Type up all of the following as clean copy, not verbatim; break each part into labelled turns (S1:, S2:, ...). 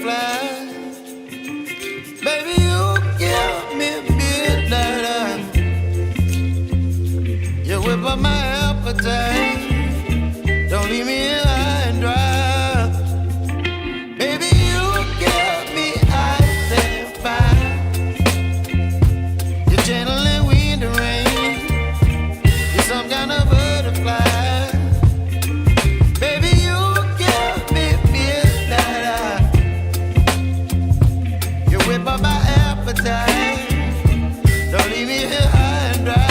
S1: butterfly. Baby, you give me midnight. You whip up my appetite. Don't leave me here high and dry. Baby, you give me ice and fire. You're channeling wind and rain. You're some kind of butterfly. Baby, you give me midnight. You whip up my appetite. Don't leave me here high and dry.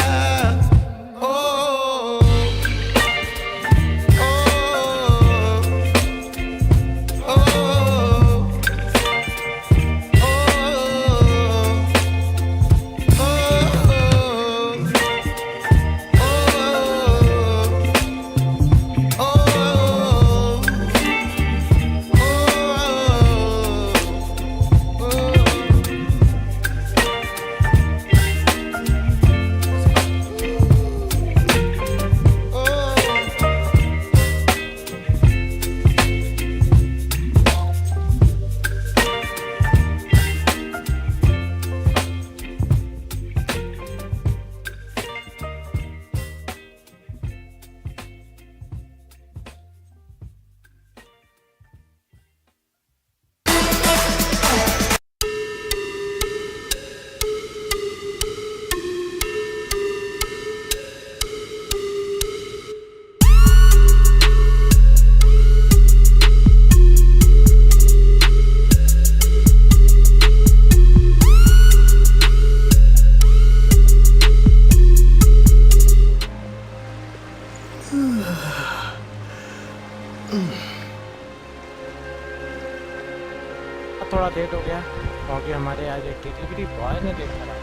S2: थोड़ा late हो गया क्योंकि हमारे आज एक delivery boy ने late करा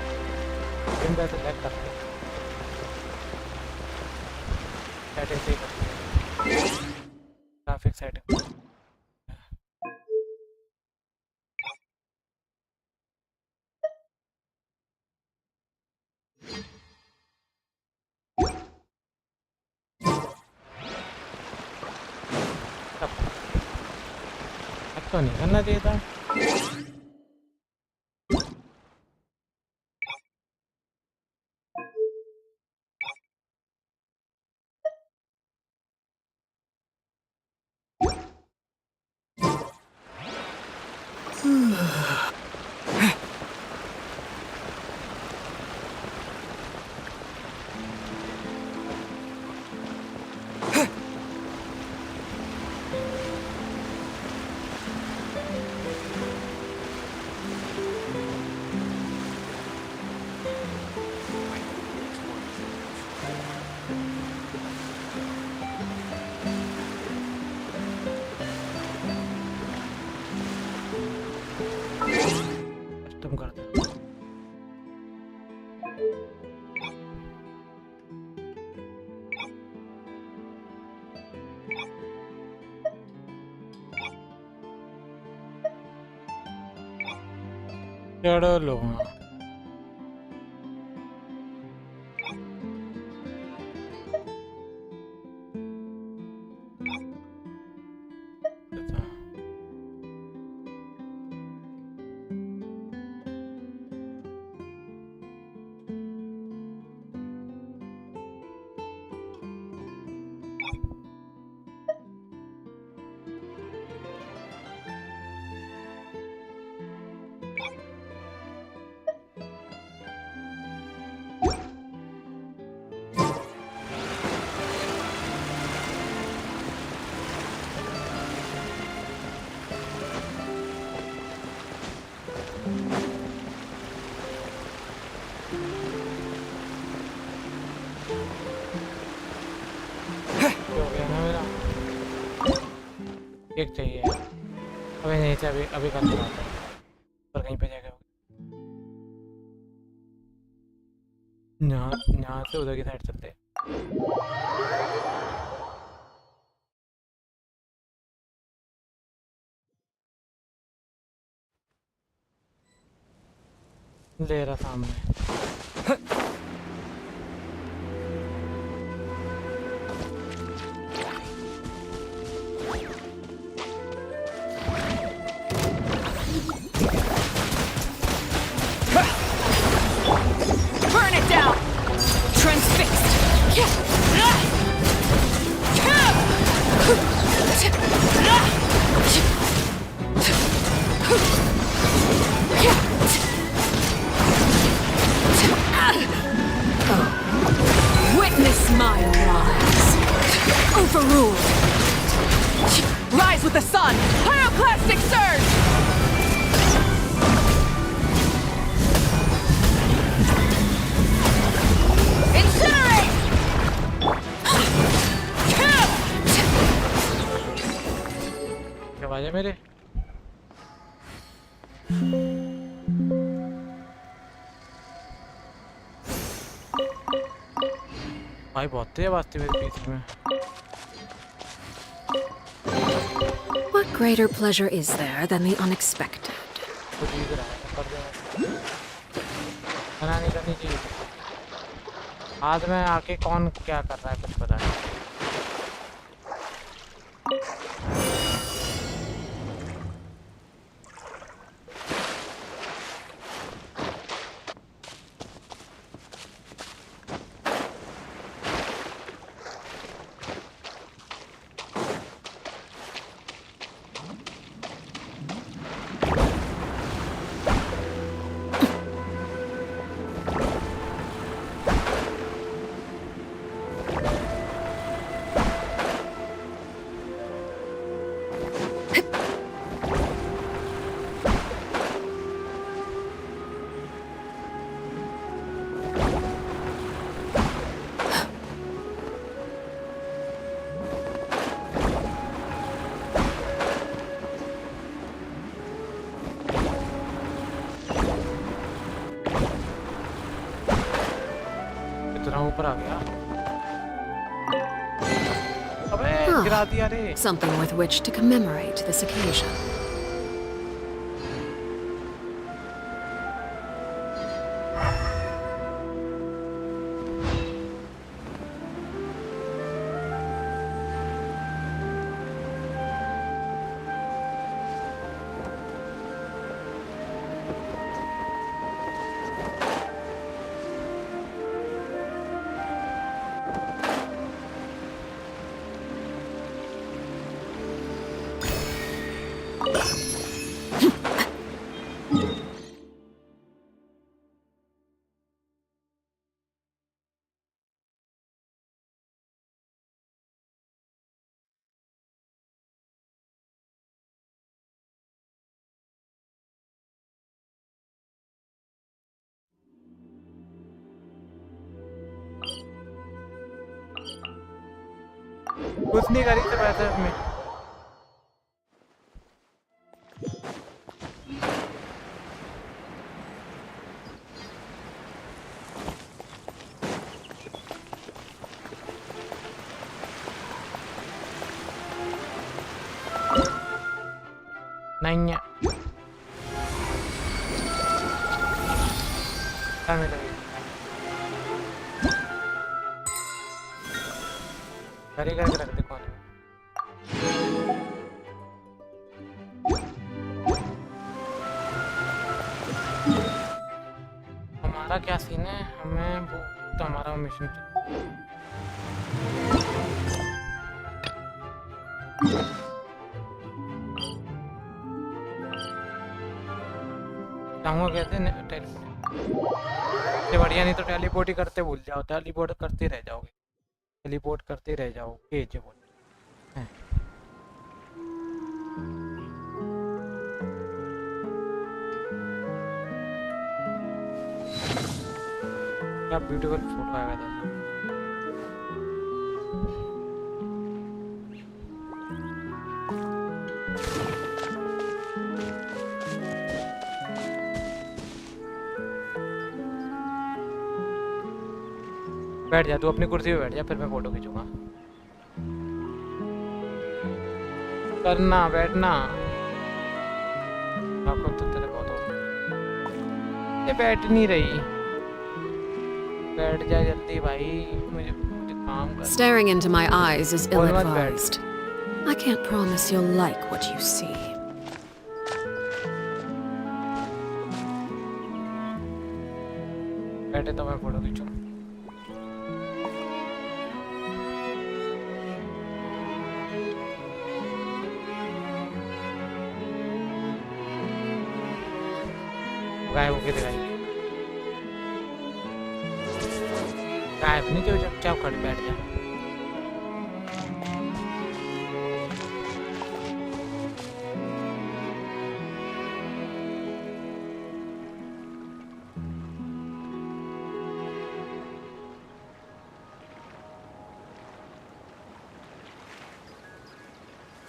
S2: दिन भर सेलेक्ट करते सेटिंग से ग्राफिक सेटिंग तो नहीं करना चाहिए था तुम कर दो चढ़ो लो एक चाहिए अभी नहीं चाहिए अभी कर दूँगा पर कहीं पे जाएगा यहाँ से उधर की साइड चलते हैं ले रहा सामने मेरे। भाई बहुत तेज आवाज थी मेरे पीछे में।
S3: What greater pleasure is there than the unexpected?
S2: कुछ जीत रहा है कर दे। मना नहीं करनी चाहिए। हाथ में आके कौन क्या कर रहा है कुछ पता नहीं। ऊपर आ गया। अबे गिरा दिया रे।
S3: Something with which to commemorate this occasion.
S2: कुछ नहीं करी तो वैसे में नहीं है। क्या मिलेगा? करी करके रख दे कौन है। हमारा क्या सीन है? हमें वो तो हमारा मिशन चाहूँगा कहते हैं बढ़िया। नहीं तो टेलीपोर्ट ही करते भूल जाओ। टेलीपोर्ट करते रह जाओगे। टेलीपोर्ट करते रह जाओगे जो बोल क्या ब्यूटीफुल फोटो आया था। बैठ जा तू अपनी कुर्सी पे बैठ जा, फिर मैं फोटो खींचूंगा। करना बैठना आपको तो तेरे बहुत हो। ये बैठ नहीं रही। बैठ जा जल्दी भाई, मुझे काम कर।
S3: Staring into my eyes is ill-advised. I can't promise you'll like what you see.
S2: बैठे तो मैं फोटो खींचूं। गायब होके दिखाई गायब नहीं तो चुपचाप खड़े बैठ जा।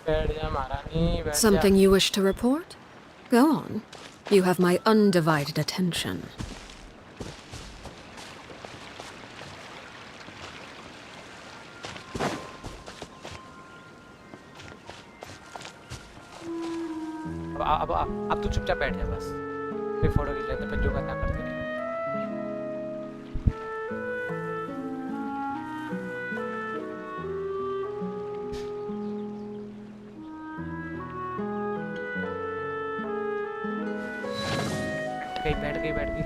S2: बैठ जा महारानी, बैठ जा।
S3: Something you wish to report? Go on. You have my undivided attention.
S2: अब तू चुपचाप बैठ जा बस, फिर फोटो खींच लेते, फिर जो करना करते रहे। बैठ गई लड़की।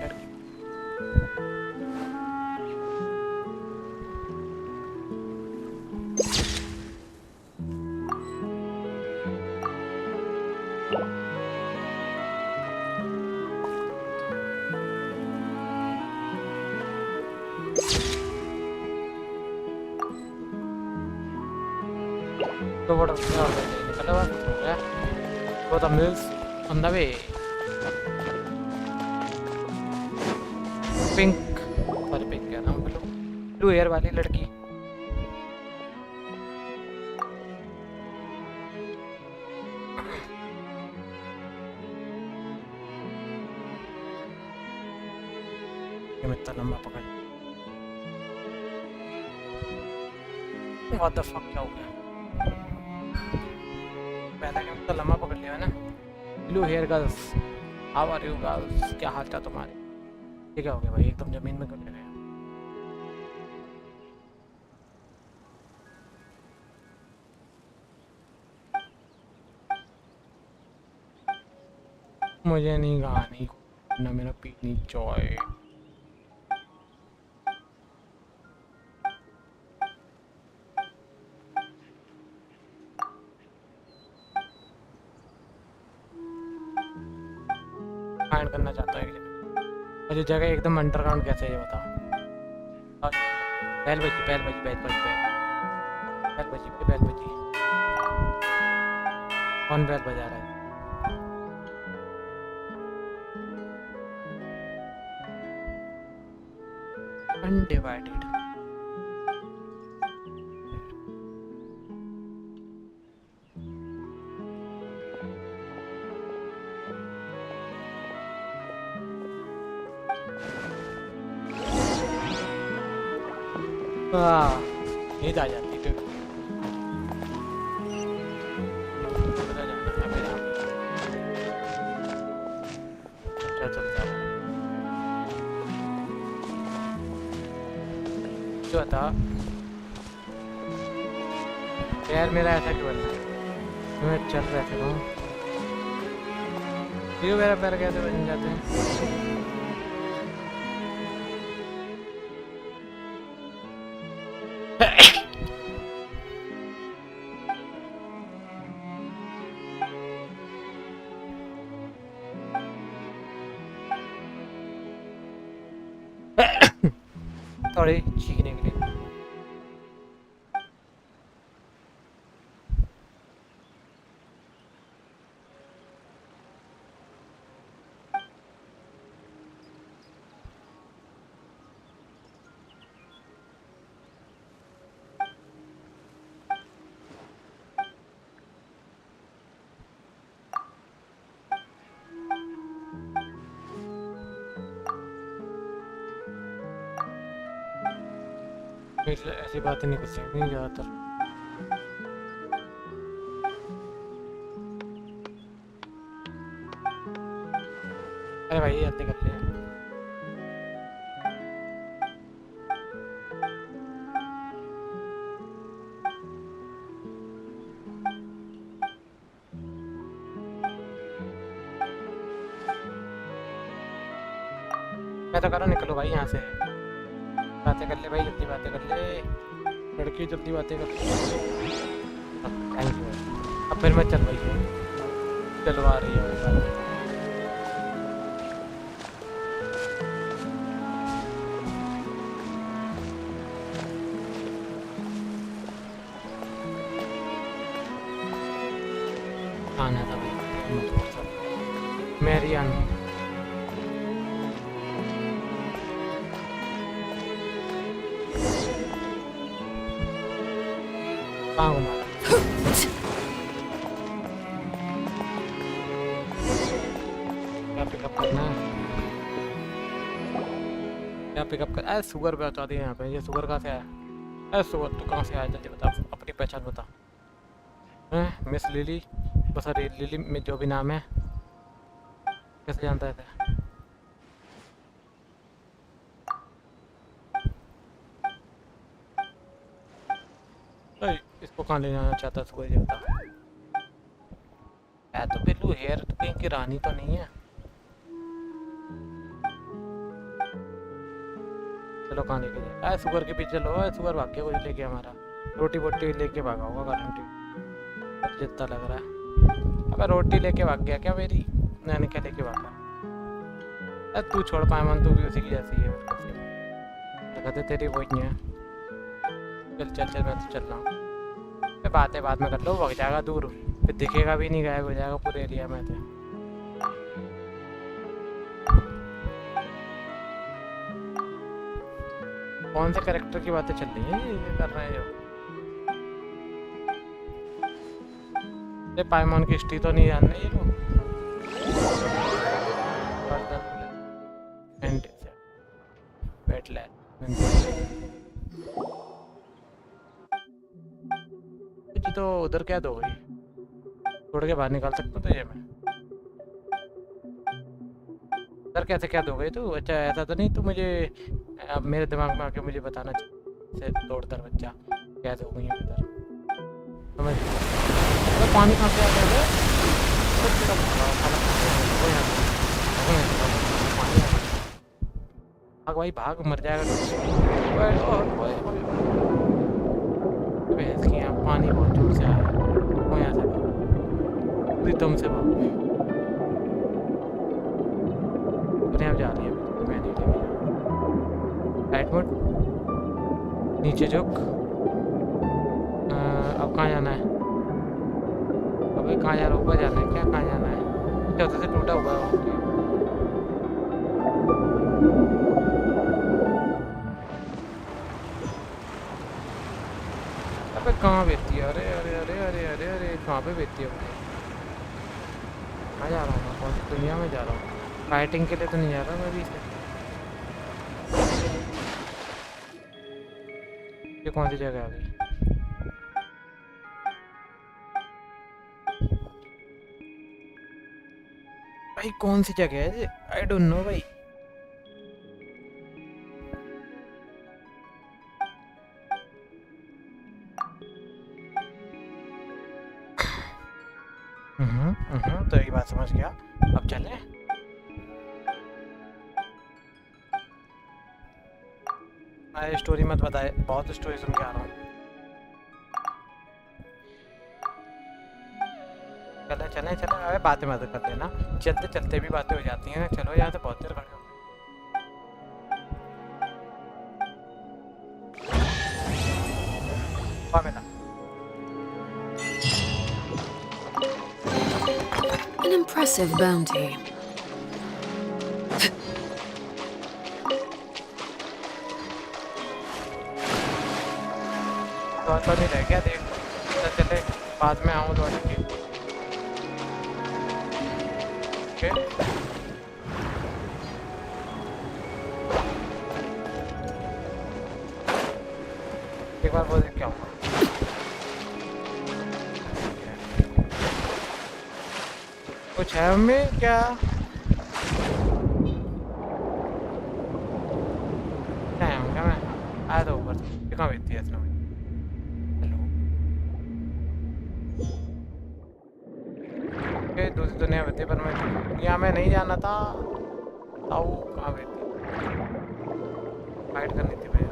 S2: तो what else are they? निकला हुआ हो गया। तो the mills on the way. Pink क्या नाम, ब्लू हेयर वाली लड़की। ये मैं इतना लंबा पकड़, What the fuck, क्या हो गया? पहला गेम तो लंबा पकड़ लिया है ना। Blue hair girls, how are you girls, क्या हाल चाल तुम्हारे? ये क्या हो गया भाई, एकदम जमीन में गिर गए। मुझे नहीं गानी ना मेरा पीनी चाय। फाइंड करना चाहता है और ये जगह एकदम अंडरग्राउंड कैसे है ये बताओ। बैल बजी। कौन बैल बजा रहा है? अनडिवाइडेड। नींद आ जाती है। जो था यार, मेरा ऐसा क्यों बन रहा है? मैं चल रहा था क्यों, मेरा पैर कैसे बन जाते हैं? थोड़ी चीखने के लिए। ऐसी बातें नहीं करते नहीं ज़्यादातर। अरे भाई जल्दी कर ले। मैं तो करो निकलो भाई यहाँ से। बातें कर ले भाई, जल्दी बातें कर ले लड़की, जल्दी बातें कर ले। Thank you. अब फिर मैं चल भाई, चलवा रही है आना था भाई। मैरियन कहाँ घुमा क्या पिकअप करना है? क्या पिकअप कर? अरे शुगर पे बता दिया यहाँ पे। ये शुगर कहाँ से आया? अरे शुगर तू कहाँ से आया? जल्दी बता, अपनी पहचान बता। हैं मिस लिली? बस अरे लिली में जो भी नाम है, कैसे जानता है? इसको कहाँ ले जाना चाहता है? इसको ये बता। तो बिल्लू हेयर तो कहीं की रानी तो नहीं है। चलो कहाँ लेके जाए? शुगर के पीछे चलो। शुगर भाग गया, कुछ लेके हमारा रोटी वोटी लेके भागा होगा गारंटी, जितना लग रहा है। अबे रोटी लेके भाग गया क्या मेरी? नहीं क्या लेके भागा? अरे तू छोड़ पाए मन, तू भी उसी की जैसी है। लगता है तेरी वही है। चल चल चल, मैं तो चल रहा हूँ। बातें बाद में कर लो, भाग जाएगा दूर, फिर दिखेगा भी नहीं, गायब हो जाएगा पूरे एरिया में। तो कौन से कैरेक्टर की बातें चल रही हैं ये कर रहे हैं जो? ये पाइमॉन की हिस्ट्री तो नहीं जान रहे ये लोग। तो उधर क्या दोगे? छोड़ के बाहर निकाल सकता तो ये मैं उधर कैसे क्या दोगे तू? अच्छा ऐसा तो नहीं तू मुझे अब मेरे दिमाग में आके मुझे बताना चाहिए दौड़ता बच्चा क्या दोगे उधर? समझ अरे पानी कहाँ से आ गया? भाग भाई भाग, मर जाएगा। पानी बहुत जोर से आया, वो यहाँ से पूरी दम से भाग। यहाँ जा रही है मैं नहीं लेके राइट मोड, नीचे झुक। अब कहाँ जाना है? अबे कहाँ जा रहा है? ऊपर जाना है क्या? कहाँ जाना है? चौथे से टूटा हुआ है। अबे कहाँ बेचती है? अरे अरे अरे अरे अरे अरे कहाँ पे बेचती है? कहाँ जा रहा हूँ मैं? कौन सी दुनिया में जा रहा हूँ? फाइटिंग के लिए तो नहीं जा रहा मैं भी इसे। ये कौन सी जगह आ गई? भाई कौन सी जगह है? आई डोंट नो भाई। तो ये बात समझ गया, अब चले। अरे स्टोरी मत बताए, बहुत स्टोरी सुन के आ रहा हूँ। चले चले चले, अरे बातें मत कर लेना, चलते चलते भी बातें हो जाती हैं। चलो यहाँ से बहुत देर खड़े हो।
S3: An impressive bounty.
S2: तो नहीं रह गया, देख चले बाद में आऊँ लौट के। एक बार वो देख क्या हुआ। कुछ है हमें क्या? क्या मैं आया था ऊपर? कहाँ बेचती है इसमें? हेलो दूसरी दुनिया बेचती, पर मैं दुनिया में नहीं जाना था। आओ कहाँ बेचती? फाइट करनी थी भाई।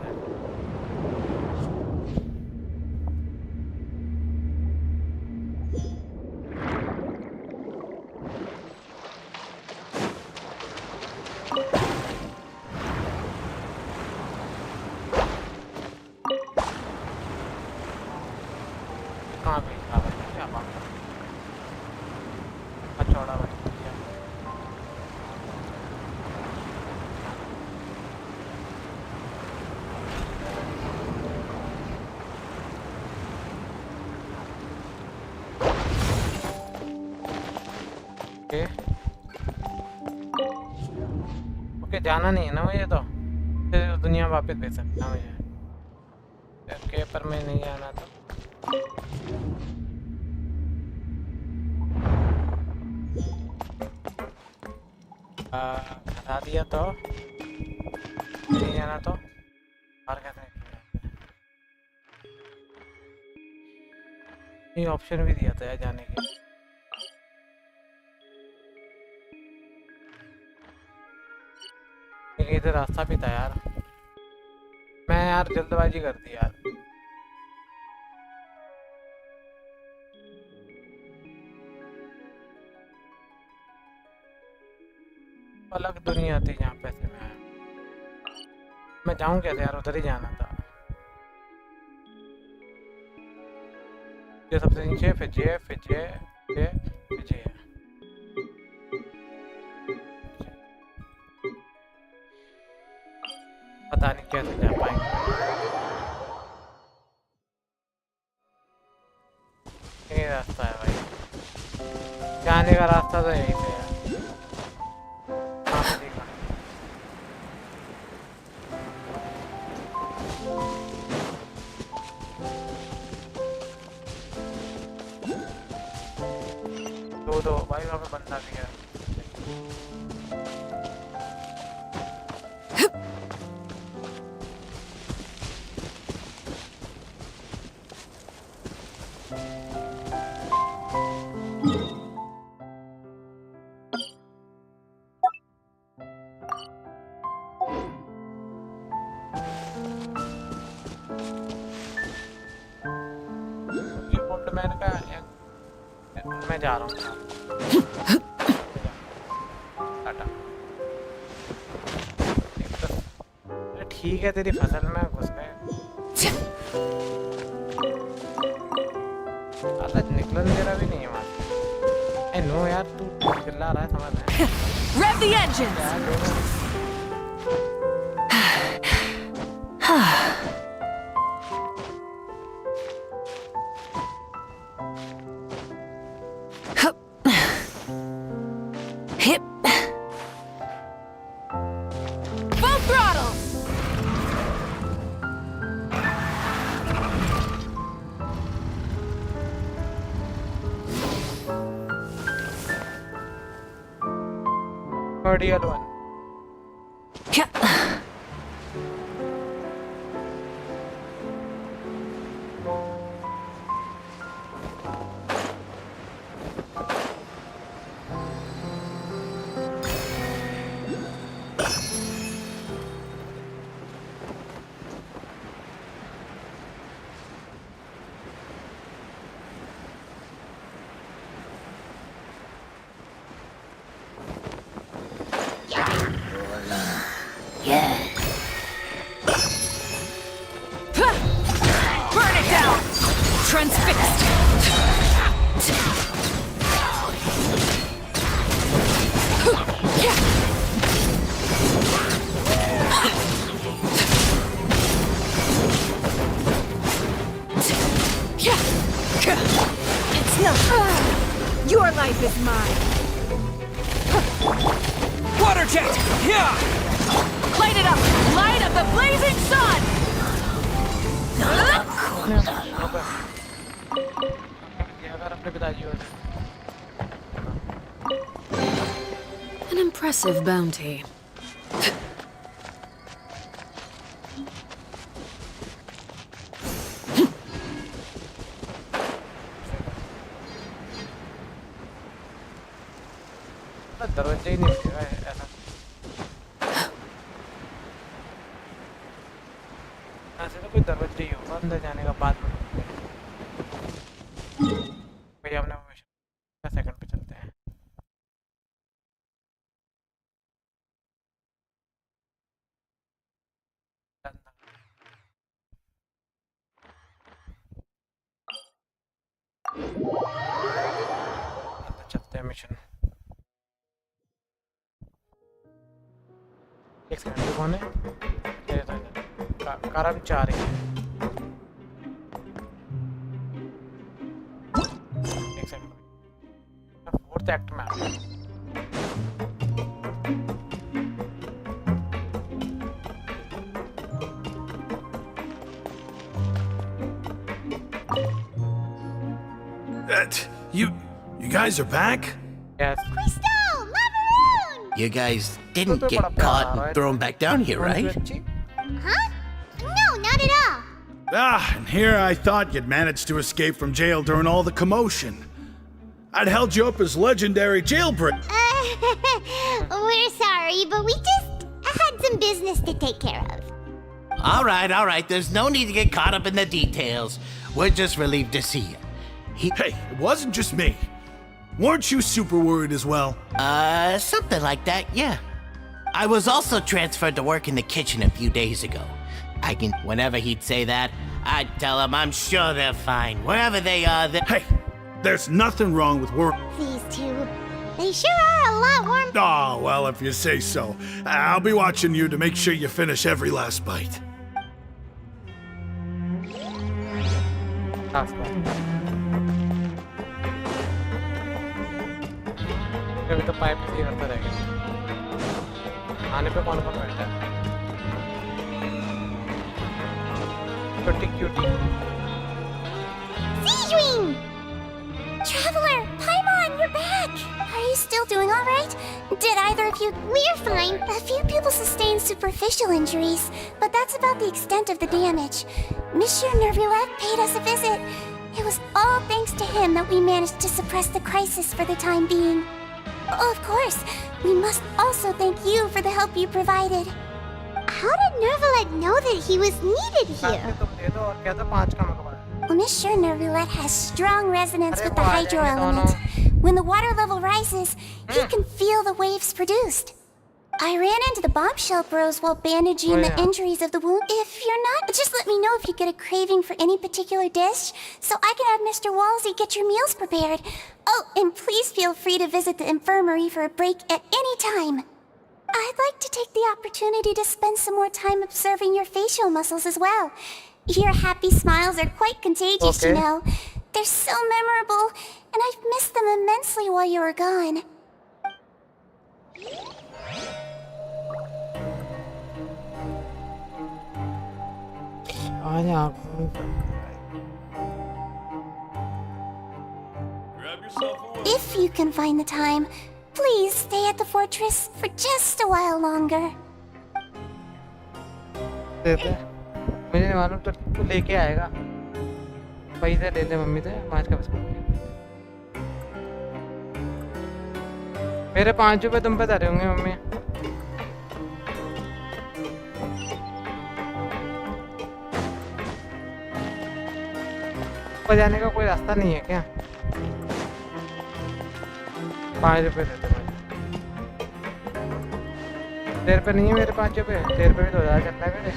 S2: कहाँ पे क्या बात है? चौड़ा बन गया। के जाना नहीं है ना मुझे, तो फिर दुनिया वापस भेज सकता मुझे, के पर में नहीं आना तो। हटा दिया तो नहीं जाना तो और कैसे ये ऑप्शन भी दिया था यार जाने के। लेकिन इधर रास्ता भी था यार, मैं यार जल्दबाजी कर दी यार। अलग दुनिया थी जहाँ पे से मैं जाऊँ कैसे यार, उधर ही जाना था। ये सबसे नीचे फिर जे फिर जे जे फिर जे। पता नहीं कैसे जा पाएंगे, यही रास्ता है भाई, जाने का रास्ता तो यही से है। हाँ, देखा। दो भाई वहाँ पे बंदा भी है। मैंने कहा मैं जा रहा हूँ। ठीक है तेरी फसल में घुस गए, निकलन तेरा भी नहीं है वहाँ से। नो यार तू चिल्ला रहा है समझ में।
S3: Rev the engines. Hip. Full throttle.
S2: Cordial one.
S3: Burn it down. Transfixed. It's not. Your life is mine.
S4: Water jet! Yeah!
S3: Light it up! Light up the blazing sun! An impressive bounty.
S2: दरवाजे ही नहीं मिलेगा ऐसा, ऐसे तो कोई दरवाजे ही होगा अंदर जाने का बाद में। भैया अपने सेकंड पे चलते हैं। अंदर चलते हैं मिशन। एक सेकंड कौन है? कर्मचारी एक सेकंड, फोर्थ एक्ट में
S5: What? You guys are back?
S2: Yes.
S6: Crystal! Macaroon!
S1: You guys didn't get caught and thrown back down here, right?
S6: Huh? No, not at all.
S5: Ah, and here I thought you'd managed to escape from jail during all the commotion. I'd held you up as legendary jailbreak.
S6: We're sorry, but we just had some business to take care of.
S1: All right. There's no need to get caught up in the details. We're just relieved to see you.
S5: Hey, it wasn't just me. Weren't you super worried as well?
S1: Something like that, yeah. I was also transferred to work in the kitchen a few days ago. Whenever he'd say that, I'd tell him I'm sure they're fine. Wherever they are,
S5: Hey, there's nothing wrong with work.
S6: These two, they sure are a lot warm.
S5: Oh, well, if you say so. I'll be watching you to make sure you finish every last bite.
S2: अभी तो pipe इसी करता रहेगा आने पे कौन कौन बैठा है छोटी cutie
S6: Seedring! Traveler, Paimon, you're back! Are you still doing alright? Did either of you... We're fine. A few people sustained superficial injuries, but that's about the extent of the damage. Monsieur Nervulet paid us a visit. It was all thanks to him that we managed to suppress the crisis for the time being. Oh, of course, we must also thank you for the help you provided. How did Nervulet know that he was needed here?
S2: तुम दे दो और क्या था 5 का मकबरा
S6: Well, Monsieur Nervulet has strong resonance with the hydro element. When the water level rises, he can feel the waves produced. I ran into the bombshell bros while bandaging the injuries of the wound. If you're not, just let me know if you get a craving for any particular dish, so I can have Mr. Walsey get your meals prepared. Oh, and please feel free to visit the infirmary for a break at any time. I'd like to take the opportunity to spend some more time observing your facial muscles as well. Your happy smiles are quite contagious, you know. They're so memorable, and I've missed them immensely while you were gone. If you can find the time, please stay at the fortress for just a while longer.
S2: मुझे नहीं मालूम तो लेके आएगा पैसे दे दे mummy से 5 का biscuit मेरे 5 रुपए तुम पे धरे होंगे मम्मी ऊपर जाने का कोई रास्ता नहीं है क्या 5 रुपए दे दो तेरे पे नहीं है मेरे 5 रुपए तेरे पे भी तो 2000 चलता है मेरे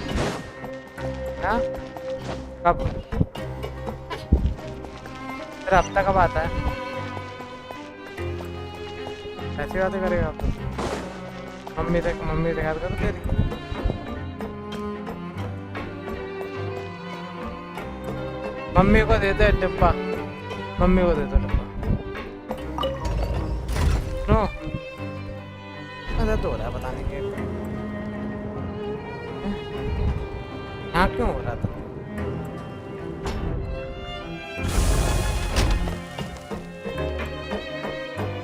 S2: हाँ कब तेरा हफ्ता कब आता है ऐसी बातें करेगा आप मम्मी से याद करो तेरी मम्मी को दे दे डिब्बा मम्मी को दे दो डिब्बा नो ऐसा तो हो रहा है पता नहीं क्या यहाँ क्यों हो रहा था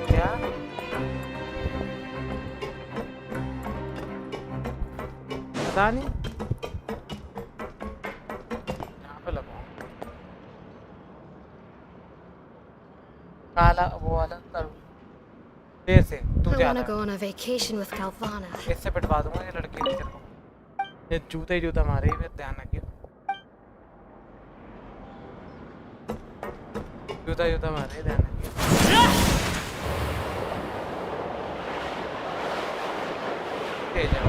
S2: क्या पता नहीं यहाँ पे लगाओ काला वो वाला देर से तू
S3: I
S2: जा
S3: want to
S2: रहा
S3: go on a vacation with Galvana.
S2: है इससे पिटवा दूंगा ये लड़की टीचर को ये जूते ही जूता मारे फिर ध्यान रखियो जूता मारे ध्यान रखियो तेज है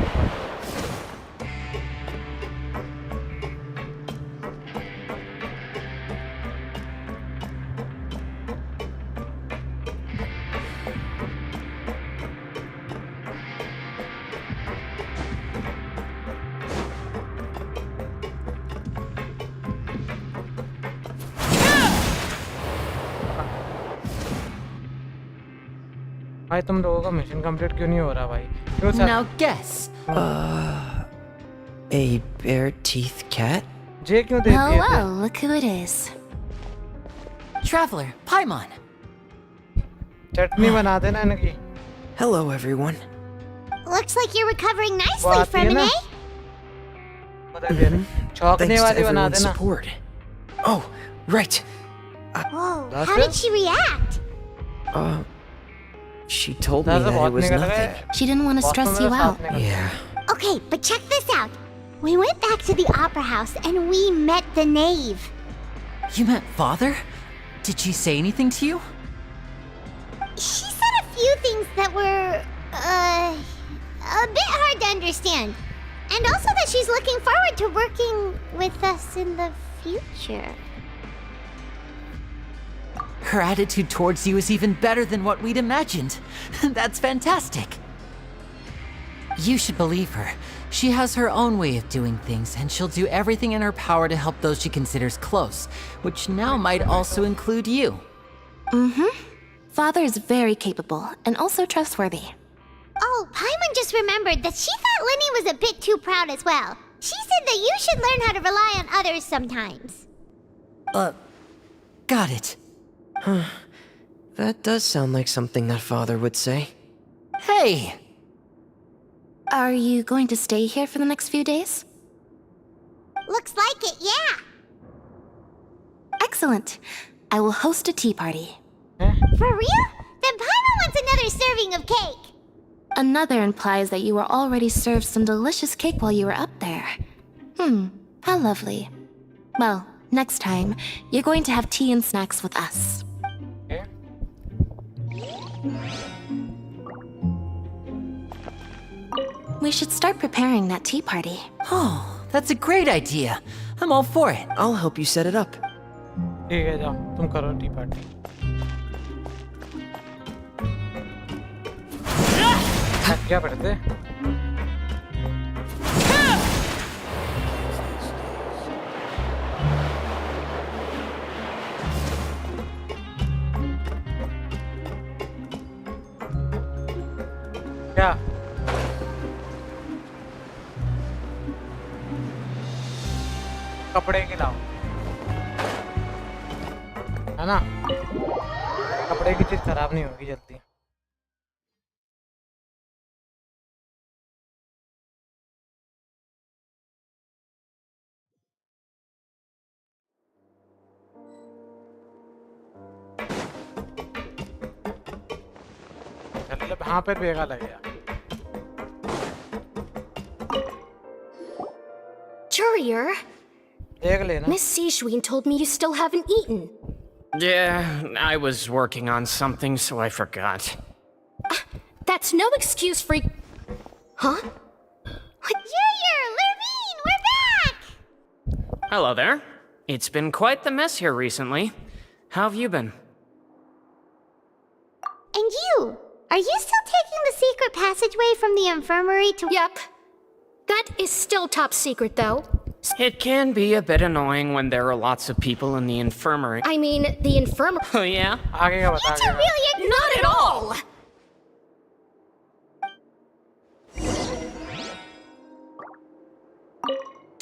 S2: भाई तुम लोगों का मिशन कंप्लीट क्यों नहीं हो रहा भाई क्यों sir
S7: Now guess. A bare teeth cat?
S2: जे क्यों देती है
S6: Hello, look who it is.
S7: traveler, Paimon.
S2: चटनी बना देना इनकी।
S8: Hello, everyone.
S6: Looks like you're recovering
S2: वो
S6: nicely
S2: आती
S6: from
S2: है
S6: it,
S2: ना?
S6: eh?
S2: चौंकने
S8: Thanks to
S2: वाली बना
S8: everyone's
S2: देना।
S8: support. Oh, right.
S6: Whoa,
S2: That's
S6: how
S2: it?
S6: did she react?
S8: She told me
S2: ज़्यादा
S8: that
S2: बहुत
S8: it was
S2: निकल
S8: nothing.
S2: गए।
S3: She didn't want to
S2: बहुत
S3: stress
S2: तो
S3: you
S2: मेरे
S3: out.
S2: साथ निकल गए।
S8: Yeah.
S6: Okay, but check this out. We went back to the opera house and we met the knave.
S7: You met father? Did she say anything to you?
S6: She said a few things that were, a bit hard to understand. And also that she's looking forward to working with us in the future.
S7: Her attitude towards you is even better than what we'd imagined. That's fantastic. You should believe her. She has her own way of doing things, and she'll do everything in her power to help those she considers close, which now might also include you.
S3: Father is very capable and also trustworthy.
S6: Oh, Paimon just remembered that she thought Lenny was a bit too proud as well. She said that you should learn how to rely on others sometimes.
S7: Got it.
S8: That does sound like something that father would say.
S7: Hey!
S3: Are you going to stay here for the next few days?
S6: Looks like it, yeah.
S3: Excellent. I will host a tea party.
S6: For real? Then Paimon wants another serving of cake.
S3: Another implies that you were already served some delicious cake while you were up there. How lovely. Well, next time, you're going to have tea and snacks with us.
S2: Okay.
S3: We should start preparing that tea party.
S7: Oh, that's a great idea. I'm all for it.
S8: I'll help you set it up.
S2: ठीक है जाओ तुम करो T party. क्या पढ़ते? क्या? कपड़े के लाओ, है ना? कपड़े की चीज खराब नहीं होगी जल्दी। चल हाँ पर बेगा लगेगा।
S9: Courier,
S2: देख लेना।
S9: Miss Sishween told me you still haven't eaten.
S10: Yeah, I was working on something, so I forgot.
S9: That's no excuse for... Huh?
S6: Junior, Lurvine, we're back!
S10: Hello there. It's been quite the mess here recently. How have you been?
S6: And you? Are you still taking the secret passageway from the infirmary to...
S9: Yep. That is still top secret, though.
S10: It can be a bit annoying when there are lots of people in the infirmary.
S9: I mean, the infirmary...
S10: Oh, yeah?
S2: आगे का बता
S6: To really...
S9: Not at all!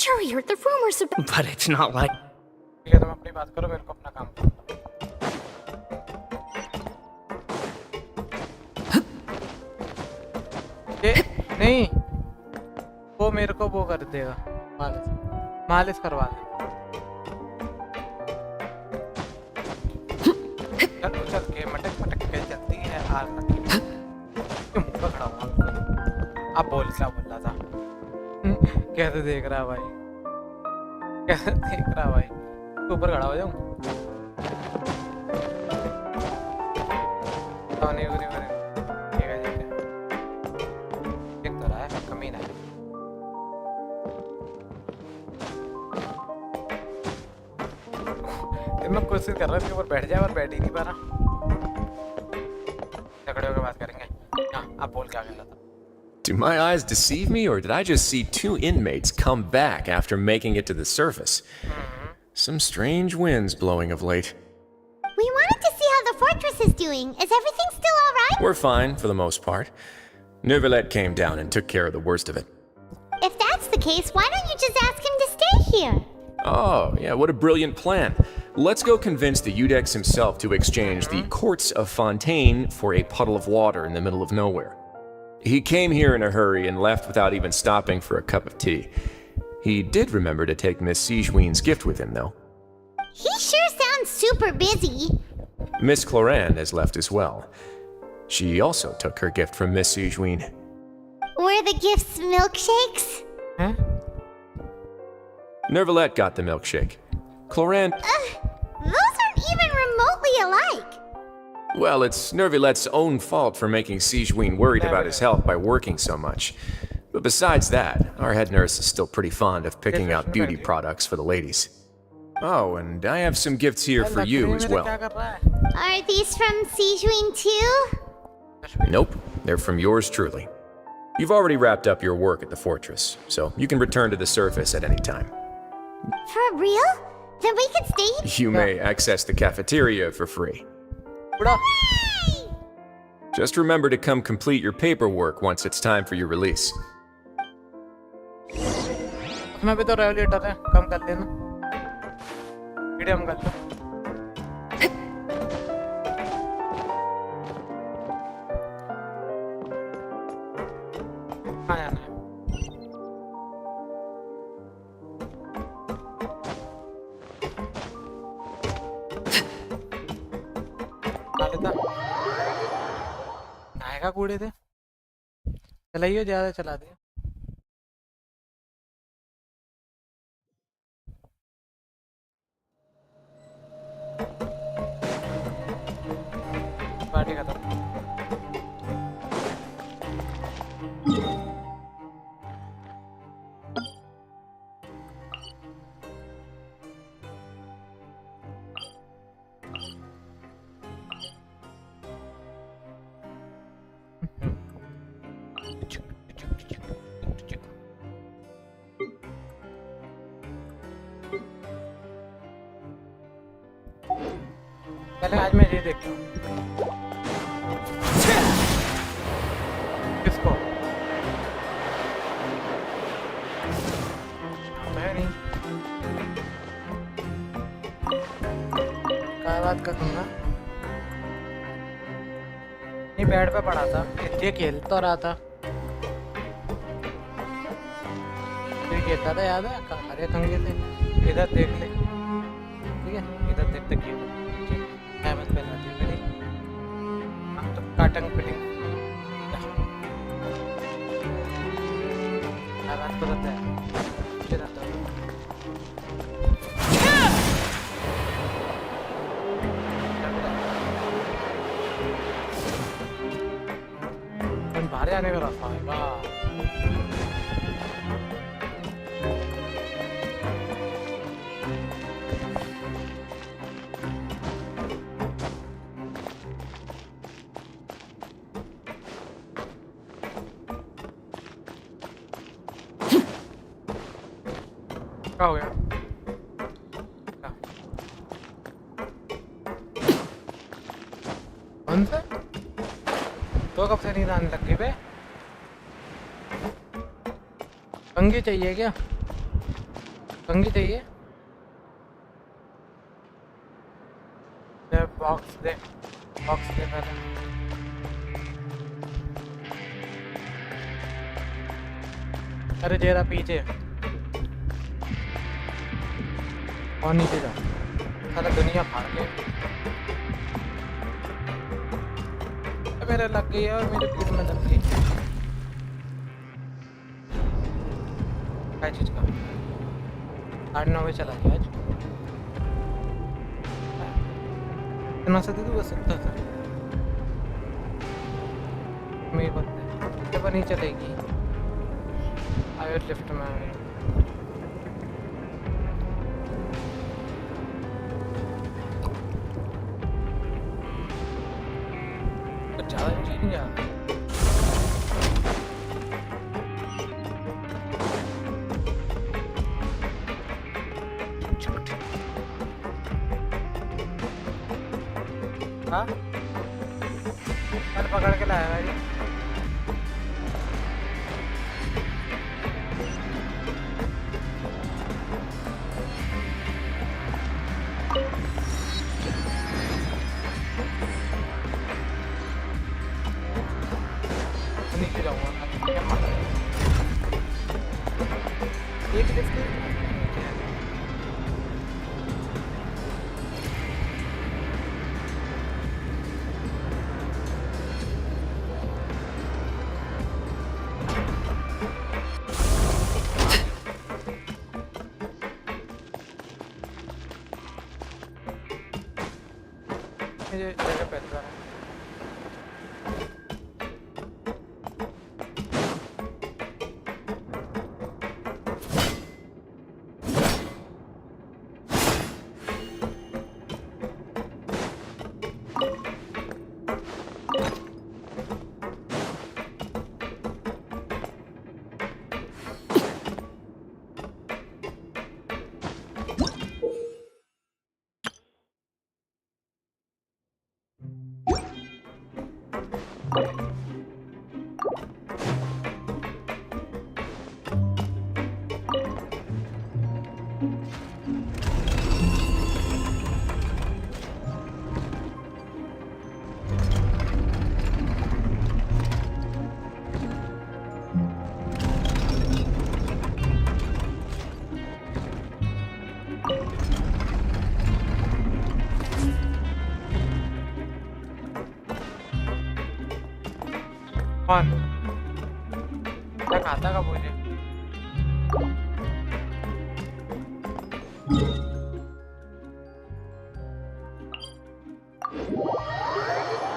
S9: Courier, the rumors about...
S10: But it's not like...
S2: ठीक है तुम अपनी बात करो, मेरे को अपना काम करना है। नहीं वो मेरे को वो कर देगा, मालिश करवा दे। चल चल के मटक मटक के चलती है आग लगी। क्यों मुंह पे खड़ा हुआ? अब बोल क्या बोल रहा था? कैसे देख रहा है भाई? कैसे देख रहा है भाई? ऊपर खड़ा हो जाऊं? नहीं उधर उधर ठीक है ठीक है देख तो रहा है कमीना है। मैं कोशिश कर रहा हूँ इसके ऊपर बैठ जाए और बैठ ही नहीं पा रहा। झगड़े होकर बात करेंगे। हाँ आप बोल क्या कर रहा था?
S11: Do my eyes deceive me, or did I just see two inmates come back after making it to the surface? Some strange winds blowing of late.
S6: We wanted to see how the fortress is doing. Is everything still all right?
S11: We're fine for the most part. Neuvillette came down and took care of the worst of it.
S6: If that's the case, why don't you just ask him to stay here?
S11: Oh, yeah, what a brilliant plan. Let's go convince the Udex himself to exchange the Courts of Fontaine for a puddle of water in the middle of nowhere. He came here in a hurry and left without even stopping for a cup of tea. He did remember to take Miss Sigewinne's gift with him, though.
S6: He sure sounds super busy.
S11: Miss Clorand has left as well. She also took her gift from Miss Sigewinne.
S6: Were the gifts milkshakes?
S2: Huh?
S11: Nervalette got the milkshake. Clorand...
S6: Those aren't even remotely alike.
S11: Well, it's Nervalette's own fault for making Sigewinne worried about his health by working so much. But besides that, our head nurse is still pretty fond of picking out beauty products for the ladies. Oh, and I have some gifts here for you as well.
S6: Are these from Sigewinne too?
S11: Nope, they're from yours truly. You've already wrapped up your work at the fortress, so you can return to the surface at any time.
S6: For real? Then we can stay?
S11: You may access the cafeteria for free.
S6: Hooray!
S11: Just remember to come complete your paperwork once it's time for your release.
S2: मैं भी तो regulator है, कम कर लेना। Medium कर लो। कहाँ जाना है? कहाँ लेता? नायका कूड़े थे? चलाइए ज़्यादा चला दे। पार्टी खत्म। पहले आज मैं ये देखता हूँ किसको मैं नहीं क्या बात करूँगा नहीं बेड पे पड़ा था ये खेल तो रहा था ये खेलता था याद है अरे कंगे थे इधर देख ले ठीक है इधर देखते क्यों मत पहला दी मेरी तो काटन फिटिंग आवाज तो रहता है मुझे रहता है बाहर आने का रास्ता है वाह क्या हो गया कौन सा तो कब से नींद आने लग गई बे कंघी चाहिए क्या कंघी चाहिए बॉक्स दे पहले अरे जेरा पीछे और नीचे जा सारा दुनिया फाड़ के मेरे लग गई है और मेरे पीठ में लग गई क्या चीज का 8-9 बजे चला गया आज इतना से दे बस सकता था मेरी बात पर नहीं चलेगी आयो लिफ्ट में हाँ कल पकड़ के लाया भाई एक लिफ्ट ये जगह पहली बार है। कौन क्या खाता का मुझे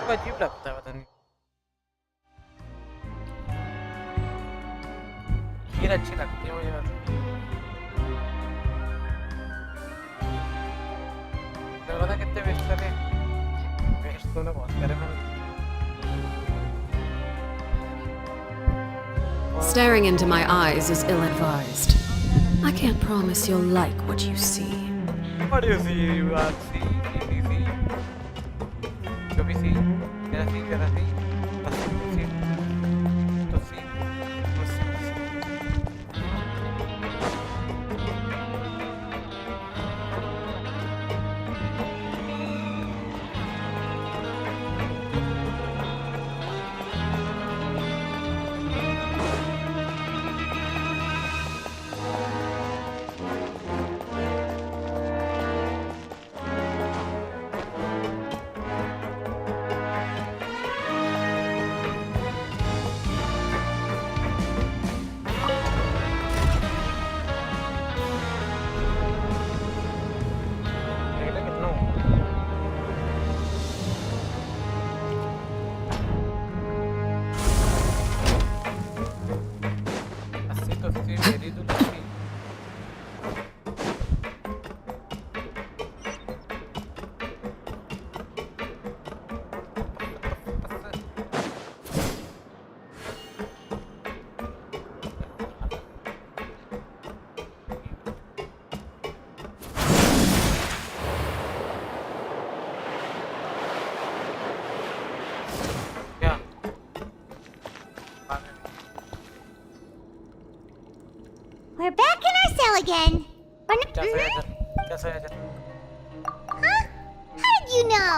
S2: तो अजीब लगता है पता नहीं खीर अच्छी लगती है मुझे पता कितने वेस्ट करे वेस्ट तो ना बहुत करे मैंने
S12: Staring into my eyes is ill-advised. I can't promise you'll like what you see.
S2: What do you see? You are see. जो भी see, तेरा see, तेरा see, बस see, तो see, बस see.
S6: We're back in our cell again. Huh? How did you know?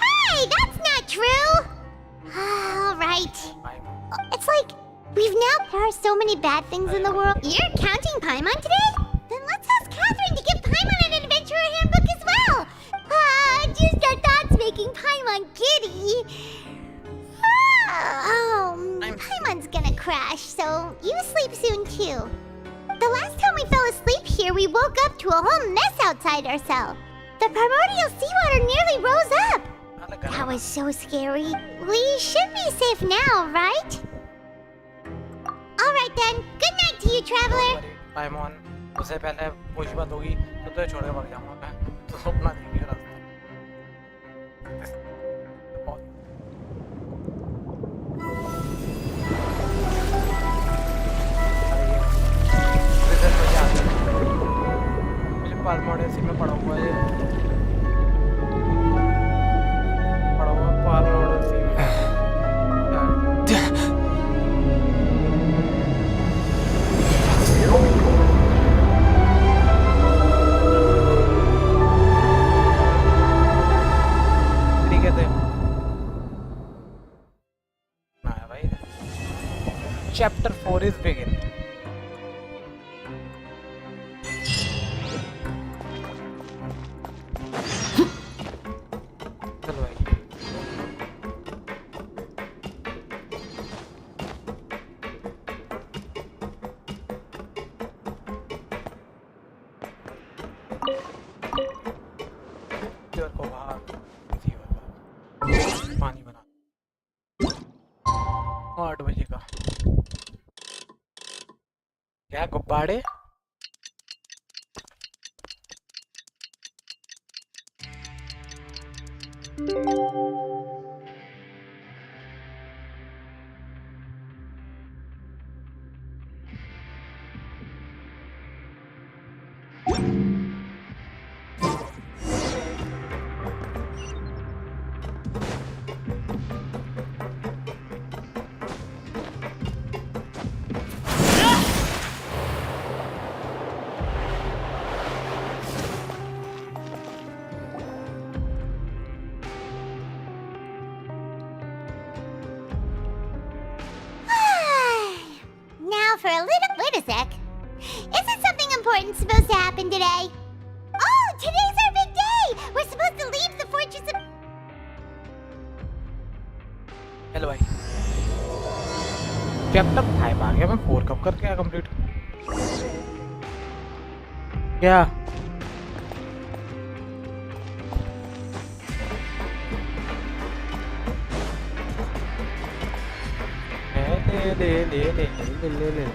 S6: Hey, that's not true. All right. It's like we've now parsed so many bad things in the world. You're counting Paimon today? Then let's ask Catherine to give Paimon an adventurer handbook as well. Just our thoughts making Paimon giddy. Paimon's gonna crash, so you sleep soon too. The last time we fell asleep here, we woke up to a whole mess outside our cell. The primordial seawater nearly rose up. That was so scary. We should be safe now, right? Alright then, good night to you, traveler.
S2: पाइमॉन उससे पहले कुछ बात होगी तो छोड़ के भाग जाऊंगा मैं तो सपना देखेगा रास्ता पाल मॉडल सी में पड़ा हुआ है पड़ा हुआ पाल model C chapter 4 is begin. चलो भाई को बाहर पानी बना 8 बजे का क्या गुब्बारे
S6: Now for a little. Wait a sec. Isn't something important supposed to happen today? Oh, today's our big day! We're supposed to leave the fortress of.
S2: Hello भाई चैप्टर 5 आ गया मैं 4 कब करके आया कंप्लीट क्या ले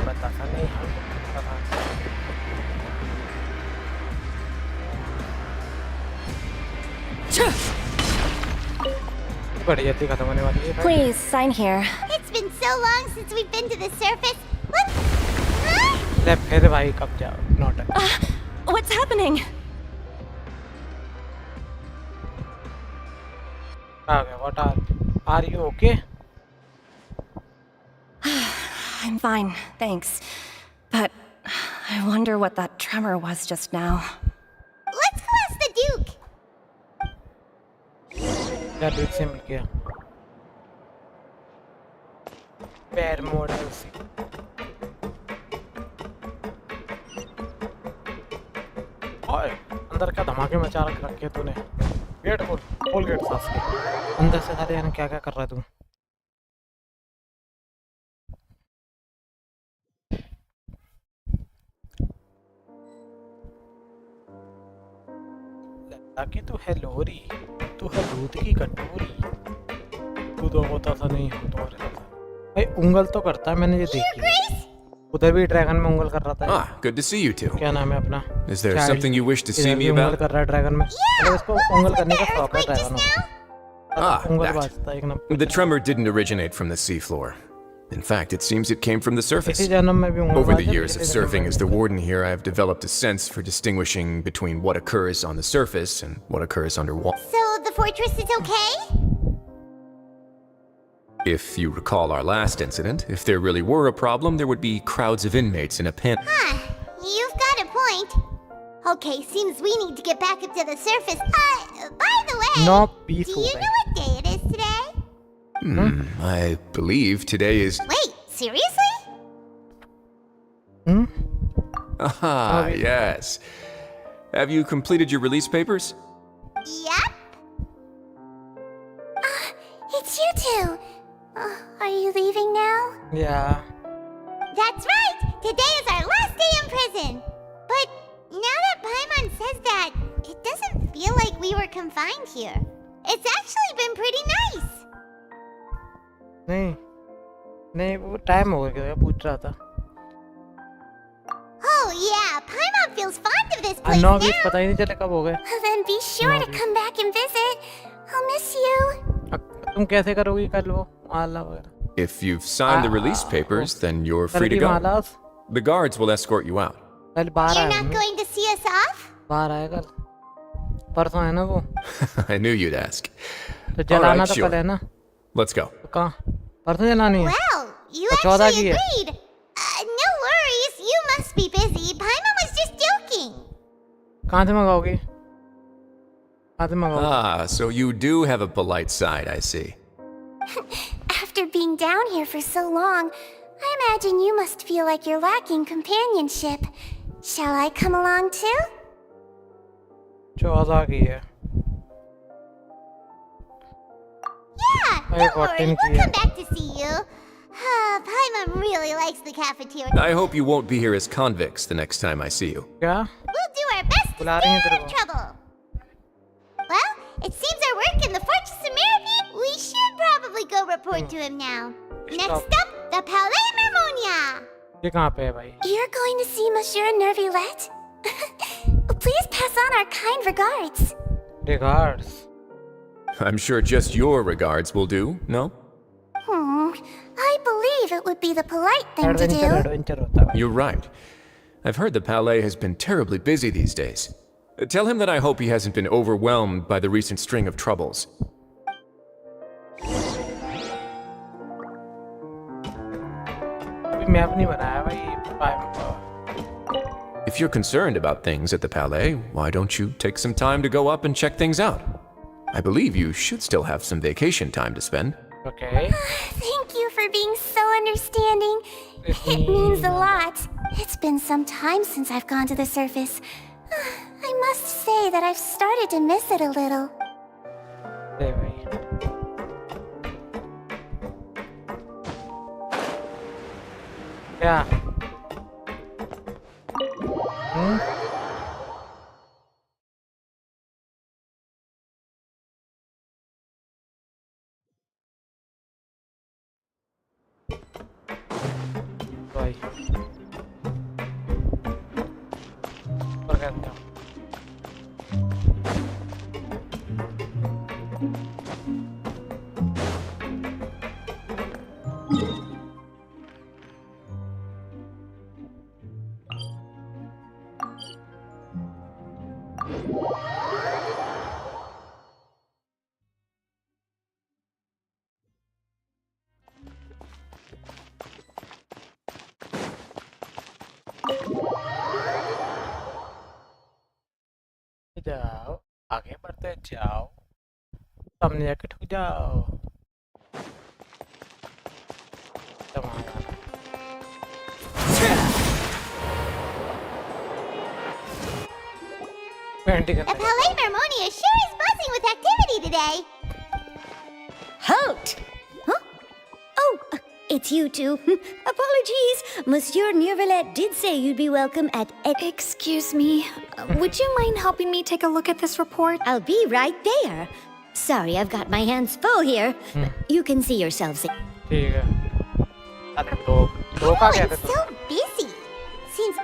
S2: बता सा नहीं बड़ी जल्दी खत्म होने वाली है
S6: Please sign here. It's been so long since we've been to the surface. What?
S2: ले फिर भाई कब जाओ नोट
S12: What's happening?
S2: आ गया what are you okay?
S12: I'm fine, thanks. But I wonder what that tremor was just now.
S6: Let's go ask the Duke.
S2: क्या Duke से मिल गया पैर मॉडल से ओए अंदर क्या धमाके मचा रखे तूने गेट खोल गेट साफ कर अंदर से सारे यार क्या क्या कर रहा है तू ताकि तू है लोरी तू है दूध की कटोरी तू तो होता सा नहीं हो तो भाई उंगल तो करता है मैंने ये देखी उधर भी ड्रैगन में उंगल कर रहा था
S11: good to see you two.
S2: क्या नाम है अपना
S11: Is there something you wish to see me
S2: उंगल
S11: about?
S2: कर रहा है ड्रैगन में मतलब इसको उंगल करने का शौक है ड्रैगन को उंगल
S11: that.
S2: बाजता है एक number
S11: The tremor didn't originate from the seafloor. In fact, it seems it came from the surface.
S2: इसी जन्म में भी उंगल
S11: Over the
S2: बाजा,
S11: years of
S2: पिछले जन्म
S11: serving
S2: में
S11: as the warden here, I have developed a sense for distinguishing between what occurs on the surface and what occurs underwater.
S6: So the fortress is okay?
S11: If you recall our last incident, if there really were a problem, there would be crowds of inmates in a pen.
S6: Huh. You've got a point. Okay, seems we need to get back up to the surface. By the way,
S2: No
S6: do
S2: peaceful
S6: you know what day it is today?
S11: I believe today is...
S6: Wait, seriously?
S11: Ah, yes. Have you completed your release papers?
S6: Yep. It's you two. Are you leaving now?
S2: Yeah.
S6: That's right! Today is our last day in prison! But now that Paimon says that, it doesn't feel like we were confined here. It's actually been pretty nice!
S2: नहीं वो time हो गया पूछ रहा था
S6: Oh yeah, Paimon feels fond of this place
S2: 9
S6: now!
S2: पता ही नहीं चले कब हो गए
S6: Then be sure to come back and visit. I'll miss you.
S2: तुम कैसे करोगी कल वो माला वगैरह
S11: If you've signed the release papers, then you're free to go. The guards will escort you out.
S2: कल बाहर
S6: You're not going to see us off?
S2: बाहर आया कल परसों है ना वो
S11: I knew you'd ask.
S2: तो जलाना
S11: Alright,
S2: तो
S11: sure.
S2: कल है ना
S11: Let's go.
S2: तो कहाँ परसों जलानी है
S6: Well, you
S2: तो 14
S6: actually
S2: की है
S6: agreed. No worries, you must be busy. Paimon was just joking.
S2: कहाँ से मंगाओगी कहाँ से मंगाओगी
S11: Ah, so you do have a polite side, I see.
S6: After being down here for so long, I imagine you must feel like you're lacking companionship. Shall I come along too?
S2: 14 की है.
S6: Yeah,
S2: Hey,
S6: don't worry,
S2: 14
S6: we'll
S2: की है.
S6: come back to see you. Paimon really likes the cafeteria.
S11: I hope you won't be here as convicts the next time I see you.
S2: क्या?
S6: We'll do our best to
S2: बुला
S6: stay
S2: रही हैं
S6: out
S2: तेरे
S6: of
S2: को.
S6: trouble. Well, it seems our work in the Fortress of Mirapede. We should probably go report to him now. Next up, the Palais Mermonia.
S2: ये कहाँ पे है भाई?
S6: You're going to see Monsieur Nervulette? Please pass on our kind regards.
S2: Regards.
S11: I'm sure just your regards will do, no?
S6: I believe it would be the polite thing to do.
S2: Adventure होता है भाई.
S11: You're right. I've heard the Palais has been terribly busy these days. Tell him that I hope he hasn't been overwhelmed by the recent string of troubles.
S2: अभी map नहीं बनाया भाई.
S11: If you're concerned about things at the Palais, why don't you take some time to go up and check things out? I believe you should still have some vacation time to spend.
S2: Okay.
S6: Thank you for being so understanding. It means a lot. It's been some time since I've gone to the surface. I must say that I've started to miss it a little.
S2: दे भाई. क्या? भाई. और कहते हो? जाओ आगे बढ़ते जाओ सामने जाके ठुक जाओ
S6: The Palais Mermonia sure is buzzing with activity today.
S13: Halt! Huh? Oh, it's you two. Apologies. Monsieur Nervulette did say you'd be welcome at...
S9: Excuse me. Would you mind helping me take a look at this report?
S13: I'll be right there. Sorry, I've got my hands full here. You can see yourselves.
S2: ठीक है अरे दो का क्या
S6: It's so busy. Seems...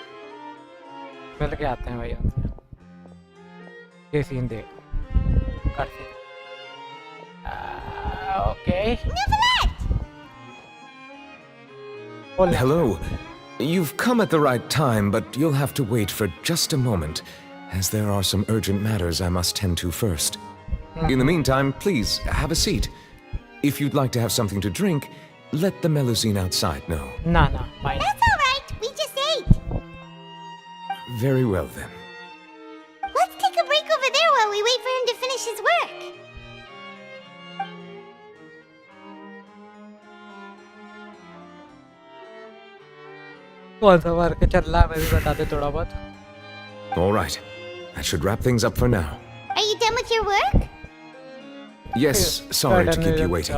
S2: मिल के आते हैं भाई ये सीन दे करते okay
S14: Hello. You've come at the right time, but you'll have to wait for just a moment, as there are some urgent matters I must tend to first. In the meantime, please, have a seat. If you'd like to have something to drink, let the Melusine outside know.
S2: No, fine.
S6: That's all right. We just ate.
S14: Very well, then.
S6: Let's take a break over there while we wait for him to finish his work.
S2: कौन सा work चल रहा है मैं भी बता दे थोड़ा बहुत
S14: All right. That should wrap things up for now.
S6: Are you done with your work?
S14: Yes, sorry to keep you waiting.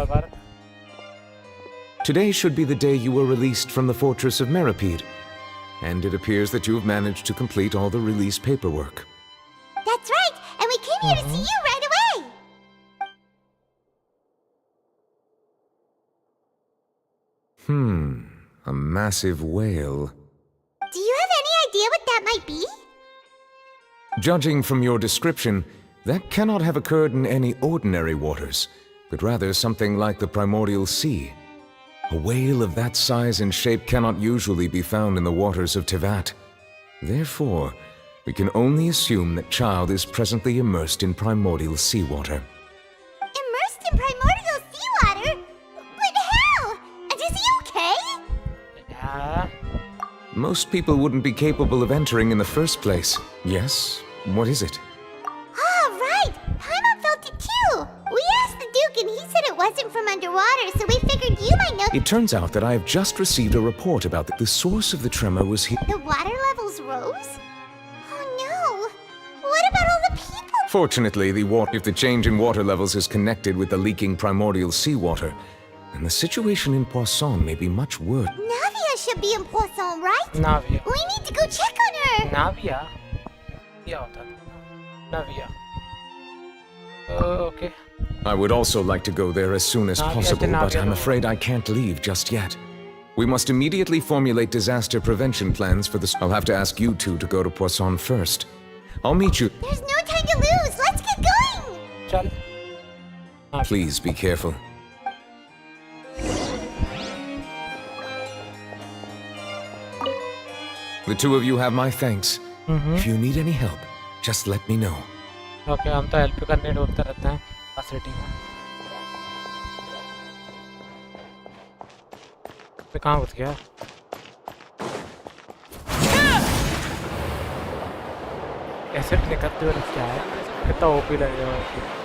S14: Today should be the day you were released from the Fortress of Mirapede, and it appears that you've managed to complete all the release paperwork.
S6: That's right, and we came here to see you right away.
S14: A massive whale.
S6: Do you have any idea what that might be?
S14: Judging from your description, that cannot have occurred in any ordinary waters, but rather something like the primordial sea. A whale of that size and shape cannot usually be found in the waters of Tevat. Therefore, we can only assume that Child is presently immersed in primordial seawater.
S6: Immersed in primordial seawater? But how? And is he okay?
S14: Most people wouldn't be capable of entering in the first place. Yes? What is it?
S6: Ah, right! Paimon felt it too! We asked the Duke and he said it wasn't from underwater underwater, so we figured you might know.
S14: It turns out that I have just received a report about the source of the tremor was here.
S6: The water levels rose? Oh no! What about all the people?
S14: Fortunately, if the change in water levels is connected with the leaking primordial seawater, then the situation in Poisson may be much worse.
S6: Navia should be in Poisson, right?
S2: Navia.
S6: We need to go check on her!
S2: Navia? क्या होता है? Navia. Okay.
S14: I would also like to go there as soon as possible, but I'm afraid I can't leave just yet. We must immediately formulate disaster prevention plans for this. I'll have to ask you two to go to Poisson first. I'll meet you.
S6: There's no time to lose! Let's get going!
S2: चल.
S14: Please be careful. The two of you have my thanks. If you need any help, just let me know.
S2: Okay, हम तो help करने ढूंढते रहते हैं facility में। पे कहाँ घुस गया? एसिड निकलते हुए क्या है? कितना ओपी लगेगा उसको?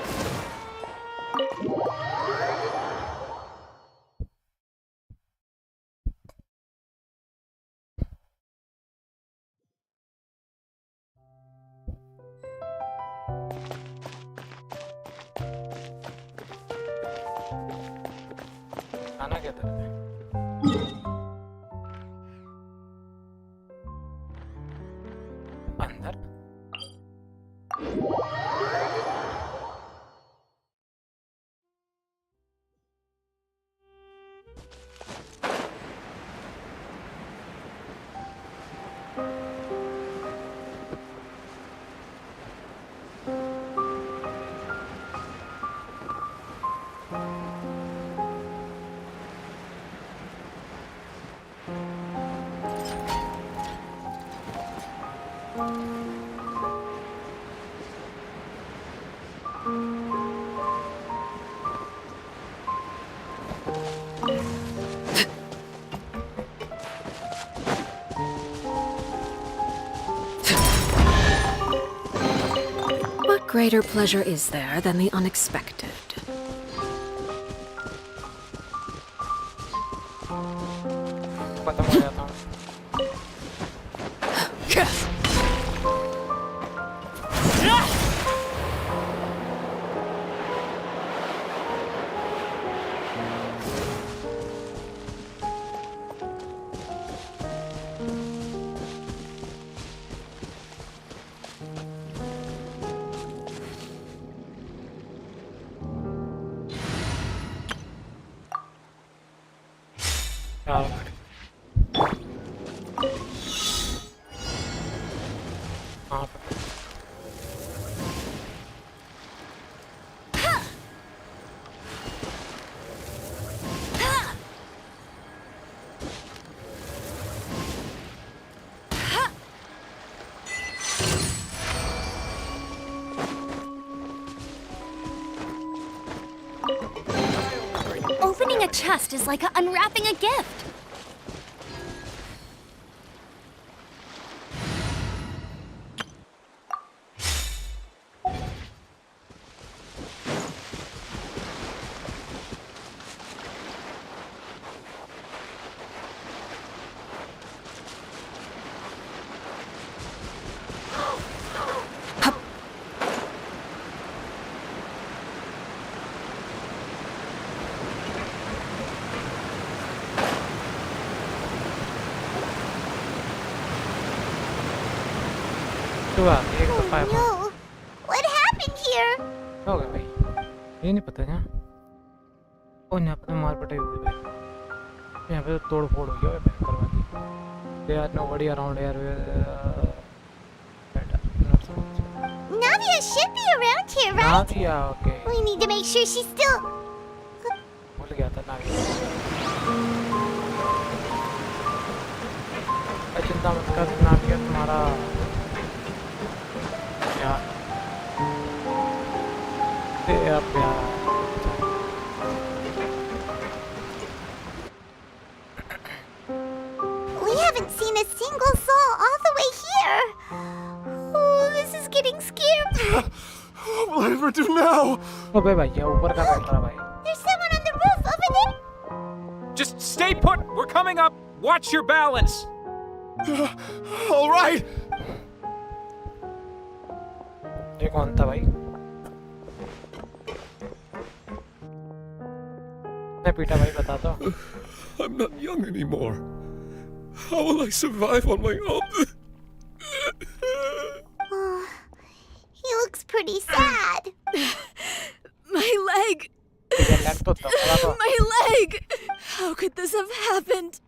S2: आना क्या था? अंदर?
S15: What greater pleasure is there than the unexpected?
S9: Opening a chest is like unwrapping a gift.
S6: Oh no! What happened here?
S2: हो गया भाई? ये नहीं पता क्या? ओ यहाँ पे मार पटाई हुई भाई। यहाँ पे तो तोड़ फोड़ हो गया भाई करवा दी। There are nobody around here.
S6: Navia should be around here, right?
S2: Navia, okay.
S6: We need to make sure she's still.
S2: भूल गया था Navia। चिंता मत कर Navia तुम्हारा यार तेरा प्यार
S6: We haven't seen a single soul all the way here. Oh, this is getting scary.
S1: What will I ever do now?
S2: ओ भाई भाई ये ऊपर का बैठ रहा भाई।
S6: There's someone on the roof over
S4: Stay put! We're coming up! Watch your balance!
S5: All right.
S2: ये कौन था भाई? मैं पीटा भाई बता दो.
S14: I'm not young anymore. How will I survive on my own?
S6: Oh, he looks pretty sad.
S15: My leg! My leg! How could this have happened?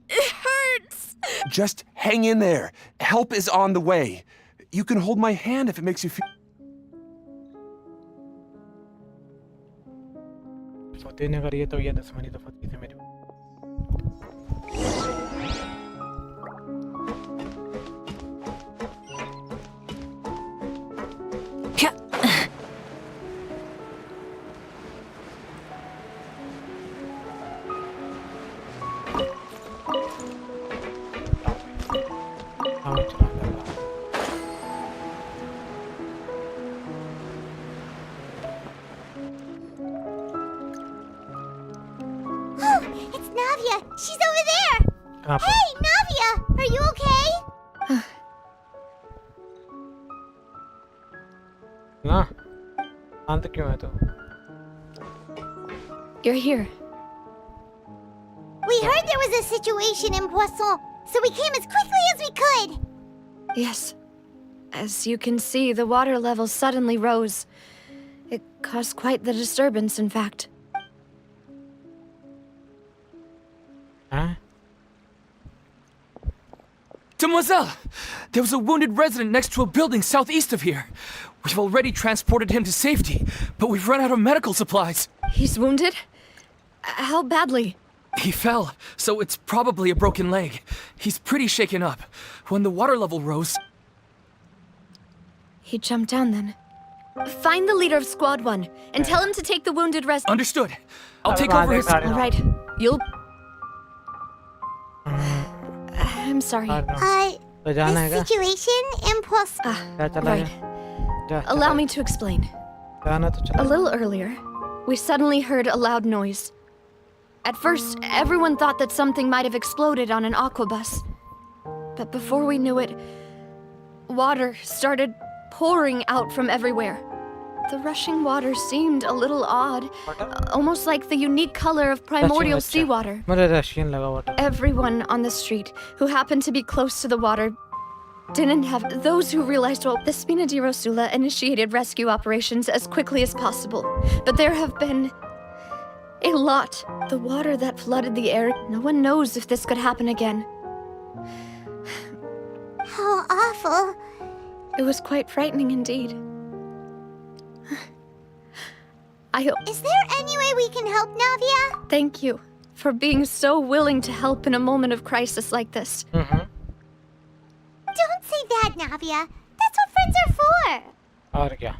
S15: It hurts!
S16: Just hang in there. Help is on the way. You can hold my hand if it makes you feel...
S2: फतेह ने करी है तो ये दुश्मनी तो फतेह से मेरी.
S6: It's Navia! She's over there! Hey, Navia! Are you okay?
S2: हाँ, शांत क्यों है तू?
S9: You're here.
S6: We heard there was a situation in Poisson, so we came as quickly as we could.
S9: Yes. As you can see, the water level suddenly rose. It caused quite the disturbance, in fact.
S2: Huh?
S4: Demoiselle! There was a wounded resident next to a building southeast of here. We've already transported him to safety, but we've run out of medical supplies.
S9: He's wounded? How badly?
S4: He fell, so it's probably a broken leg. He's pretty shaken up. When the water level rose...
S9: He jumped down then. Find the leader of Squad 1, and tell him to take the wounded resident.
S4: Understood. I'll take over his...
S9: Alright, you'll... I'm sorry.
S6: The situation in Poisson...
S9: Right. Allow me to explain. A little earlier, we suddenly heard a loud noise. At first, everyone thought that something might have exploded on an aquabus. But before we knew it, water started pouring out from everywhere. The rushing water seemed a little odd, almost like the unique color of primordial seawater. Everyone on the street who happened to be close to the water didn't have... Those who realized, well, the Spina di Rosula initiated rescue operations as quickly as possible. But there have been... a lot. The water that flooded the air, no one knows if this could happen again.
S6: How awful.
S9: It was quite frightening indeed. I hope...
S6: Is there any way we can help, Navia?
S9: Thank you for being so willing to help in a moment of crisis like this.
S6: Don't say that, Navia. That's what friends are for.
S2: और क्या?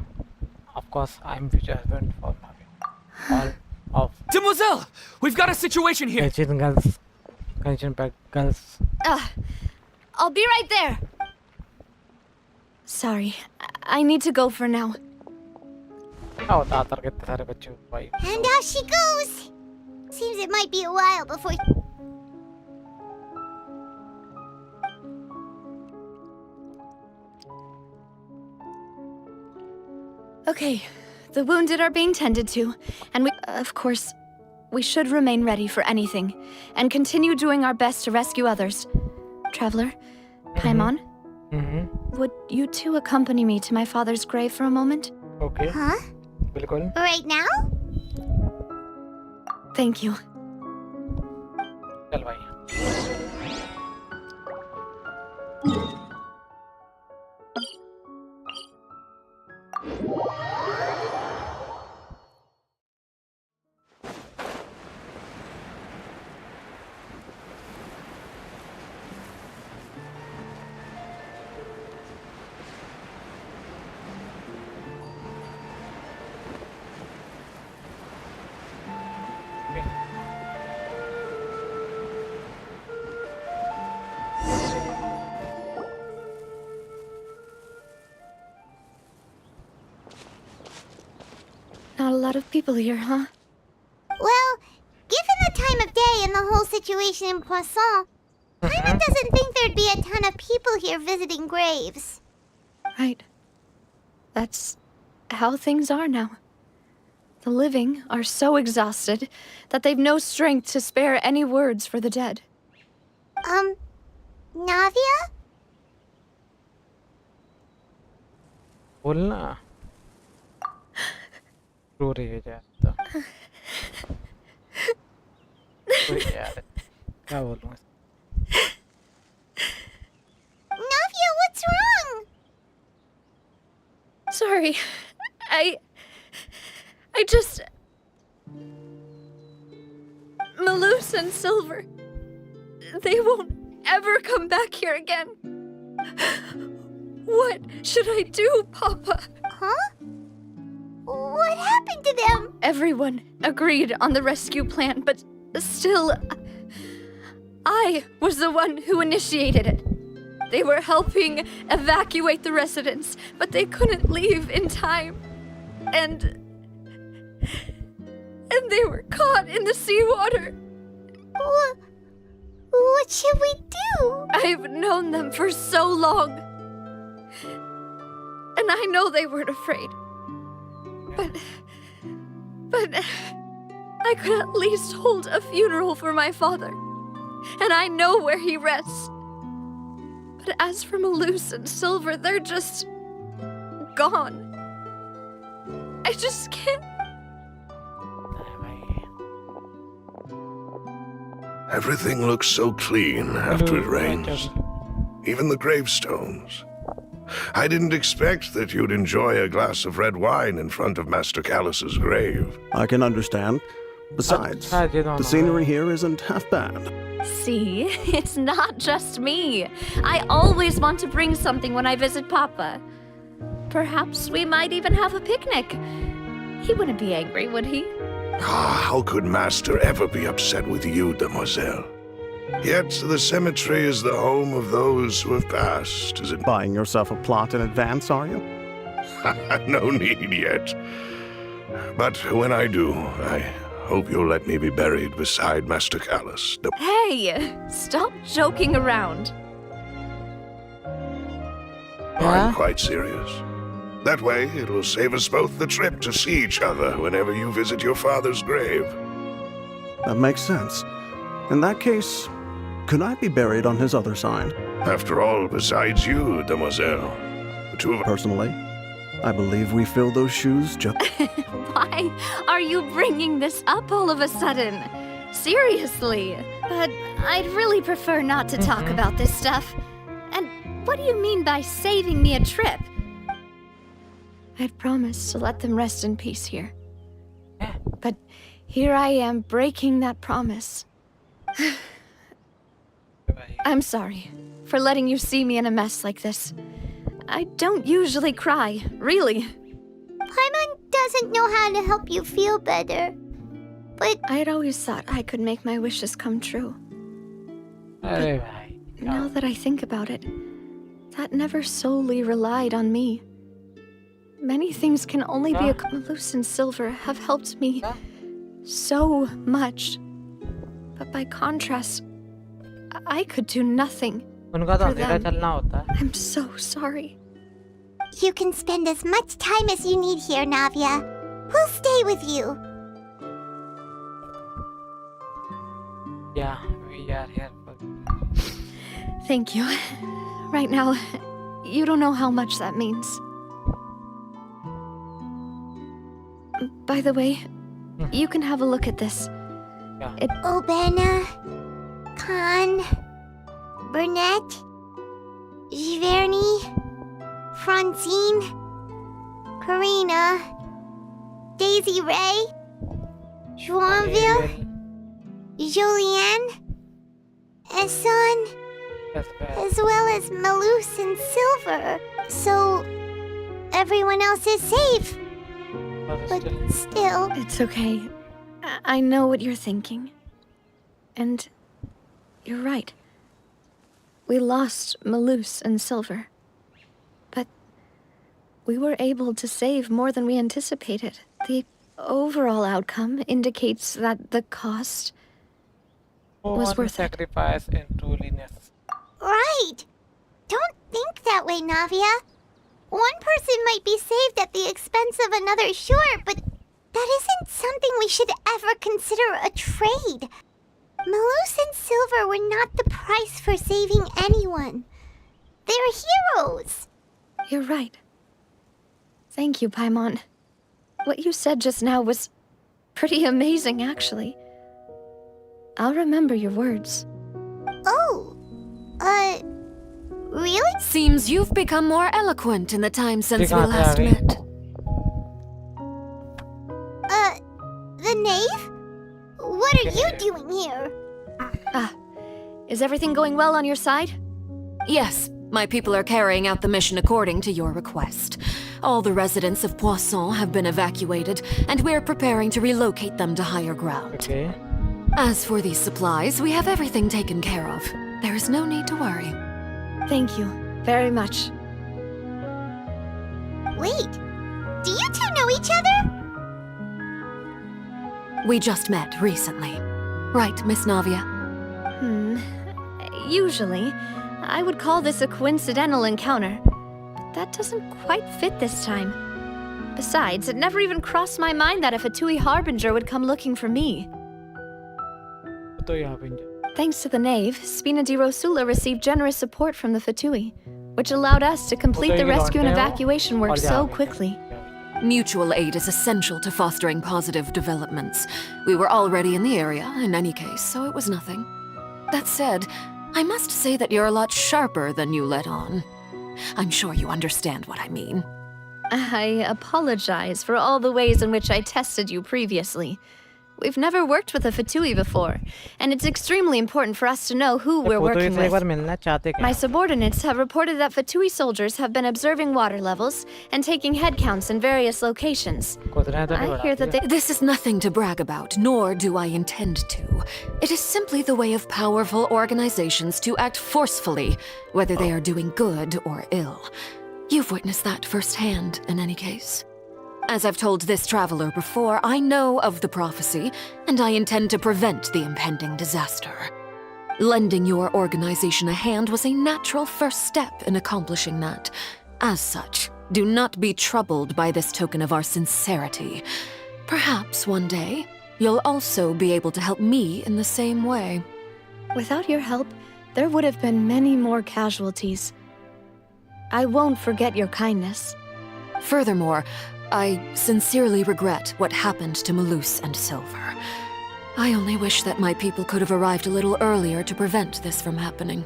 S2: Of course, I'm future husband for Navia. All of...
S4: Demoiselle! We've got a situation here!
S2: Genshin girls. Genshin pack girls.
S9: I'll be right there. Sorry, I need to go for now.
S2: क्या होता है आतर कितने सारे बच्चे भाई?
S6: And out she goes. Seems it might be a while before...
S9: Okay, the wounded are being tended to, and we, of course, we should remain ready for anything, and continue doing our best to rescue others. Traveler, Paimon, would you two accompany me to my father's grave for a moment?
S2: Okay.
S6: Huh?
S2: बिल्कुल.
S6: Right now?
S9: Thank you.
S2: चल भाई.
S9: Not a lot of people here, huh?
S6: Well, given the time of the whole situation in Poisson, Paimon doesn't think there'd be a ton of people here visiting graves.
S9: Right. That's how things are now. The living are so exhausted that they've no strength to spare any words for the dead.
S6: Navia?
S2: बोलना रो रही है यार तो कोई यार क्या बोलूं
S6: Navia, what's wrong?
S9: Sorry. I just... Malus and Silver... They won't ever come back here again. What should I do, Papa?
S6: Huh? What happened to them?
S9: Everyone agreed on the rescue plan, but still... I was the one who initiated it. They were helping evacuate the residents, but they couldn't leave in time. And they were caught in the seawater.
S6: What should we do?
S9: I've known them for so long. And I know they weren't afraid. But I could at least hold a funeral for my father. And I know where he rests. But as for Malus and Silver, they're just... gone. I just can't...
S17: Everything looks so clean after it rains. Even the gravestones. I didn't expect that you'd enjoy a glass of red wine in front of Master Callus's grave.
S18: I can understand. Besides, the scenery here isn't half bad.
S9: See, it's not just me. I always want to bring something when I visit Papa. Perhaps we might even have a picnic. He wouldn't be angry, would he?
S17: How could Master ever be upset with you, Demoiselle? Yet the cemetery is the home of those who have passed, is it?
S18: Buying yourself a plot in advance, are you?
S17: No need yet. But when I do, I hope you'll let me be buried beside Master Callus.
S9: Hey, stop joking around.
S17: I'm quite serious. That way, it will save us both the trip to see each other whenever you visit your father's grave.
S18: That makes sense. In that case, could I be buried on his other side?
S17: After all, besides you, Demoiselle, the two of us...
S18: Personally, I believe we fill those shoes just...
S9: Why are you bringing this up all of a sudden? Seriously. But I'd really prefer not to talk about this stuff. And what do you mean by saving me a trip? I'd promised to let them rest in peace here. But here I am breaking that promise. I'm sorry for letting you see me in a mess like this. I don't usually cry, really.
S6: Paimon doesn't know how to help you feel better. But
S9: I'd always thought I could make my wishes come true. But now that I think about it, that never solely relied on me. Many things can only be Malus and Silver have helped me so much. But by contrast, I could do nothing for them. I'm so sorry.
S6: You can spend as much time as you need here, Navia. We'll stay with you.
S2: Yeah, we are here.
S9: Thank you. Right now, you don't know how much that means. By the way, you can have a look at this.
S6: Obena, Khan, Burnett, Giverny, Francine, Karina, Daisy Ray, Joinville, Julianne, Esson, as well as Malus and Silver. So everyone else is safe. But still...
S9: It's okay. I know what you're thinking. And you're right. We lost Malus and Silver. But we were able to save more than we anticipated. The overall outcome indicates that the cost was worth it.
S2: Sacrifice and truliness.
S6: Right. Don't think that way, Navia. One person might be saved at the expense of another, sure, but that isn't something we should ever consider a trade. Malus and Silver were not the price for saving anyone. They're heroes.
S9: You're right. Thank you, Paimon. What you said just now was pretty amazing, actually. I'll remember your words.
S6: Oh, really?
S15: Seems you've become more eloquent in the time since we last met.
S6: The knave? What are you doing here?
S9: Is everything going well on your side?
S15: Yes, my people are carrying out the mission according to your request. All the residents of Poisson have been evacuated, and we're preparing to relocate them to higher ground.
S2: Okay.
S15: As for these supplies, we have everything taken care of. There is no need to worry.
S9: Thank you very much.
S6: Wait, do you two know each other?
S15: We just met recently. Right, Miss Navia?
S9: Usually, I would call this a coincidental encounter. But that doesn't quite fit this time. Besides, it never even crossed my mind that a Fatui Harbinger would come looking for me. Thanks to the knave, Spina di Rosula received generous support from the Fatui, which allowed us to complete the rescue and evacuation work so quickly.
S15: Mutual aid is essential to fostering positive developments. We were already in the area, in any case, so it was nothing. That said, I must say that you're a lot sharper than you let on. I'm sure you understand what I mean.
S9: I apologize for all the ways in which I tested you previously. We've never worked with a Fatui before, and it's extremely important for us to know who we're working with. My subordinates have reported that Fatui soldiers have been observing water levels and taking head counts in various locations. I hear that
S15: This is nothing to brag about, nor do I intend to. It is simply the way of powerful organizations to act forcefully, whether they are doing good or ill. You've witnessed that firsthand, in any case. As I've told this traveler before, I know of the prophecy, and I intend to prevent the impending disaster. Lending your organization a hand was a natural first step in accomplishing that. As such, do not be troubled by this token of our sincerity. Perhaps one day, you'll also be able to help me in the same way.
S9: Without your help, there would have been many more casualties. I won't forget your kindness.
S15: Furthermore, I sincerely regret what happened to Malus and Silver. I only wish that my people could have arrived a little earlier to prevent this from happening.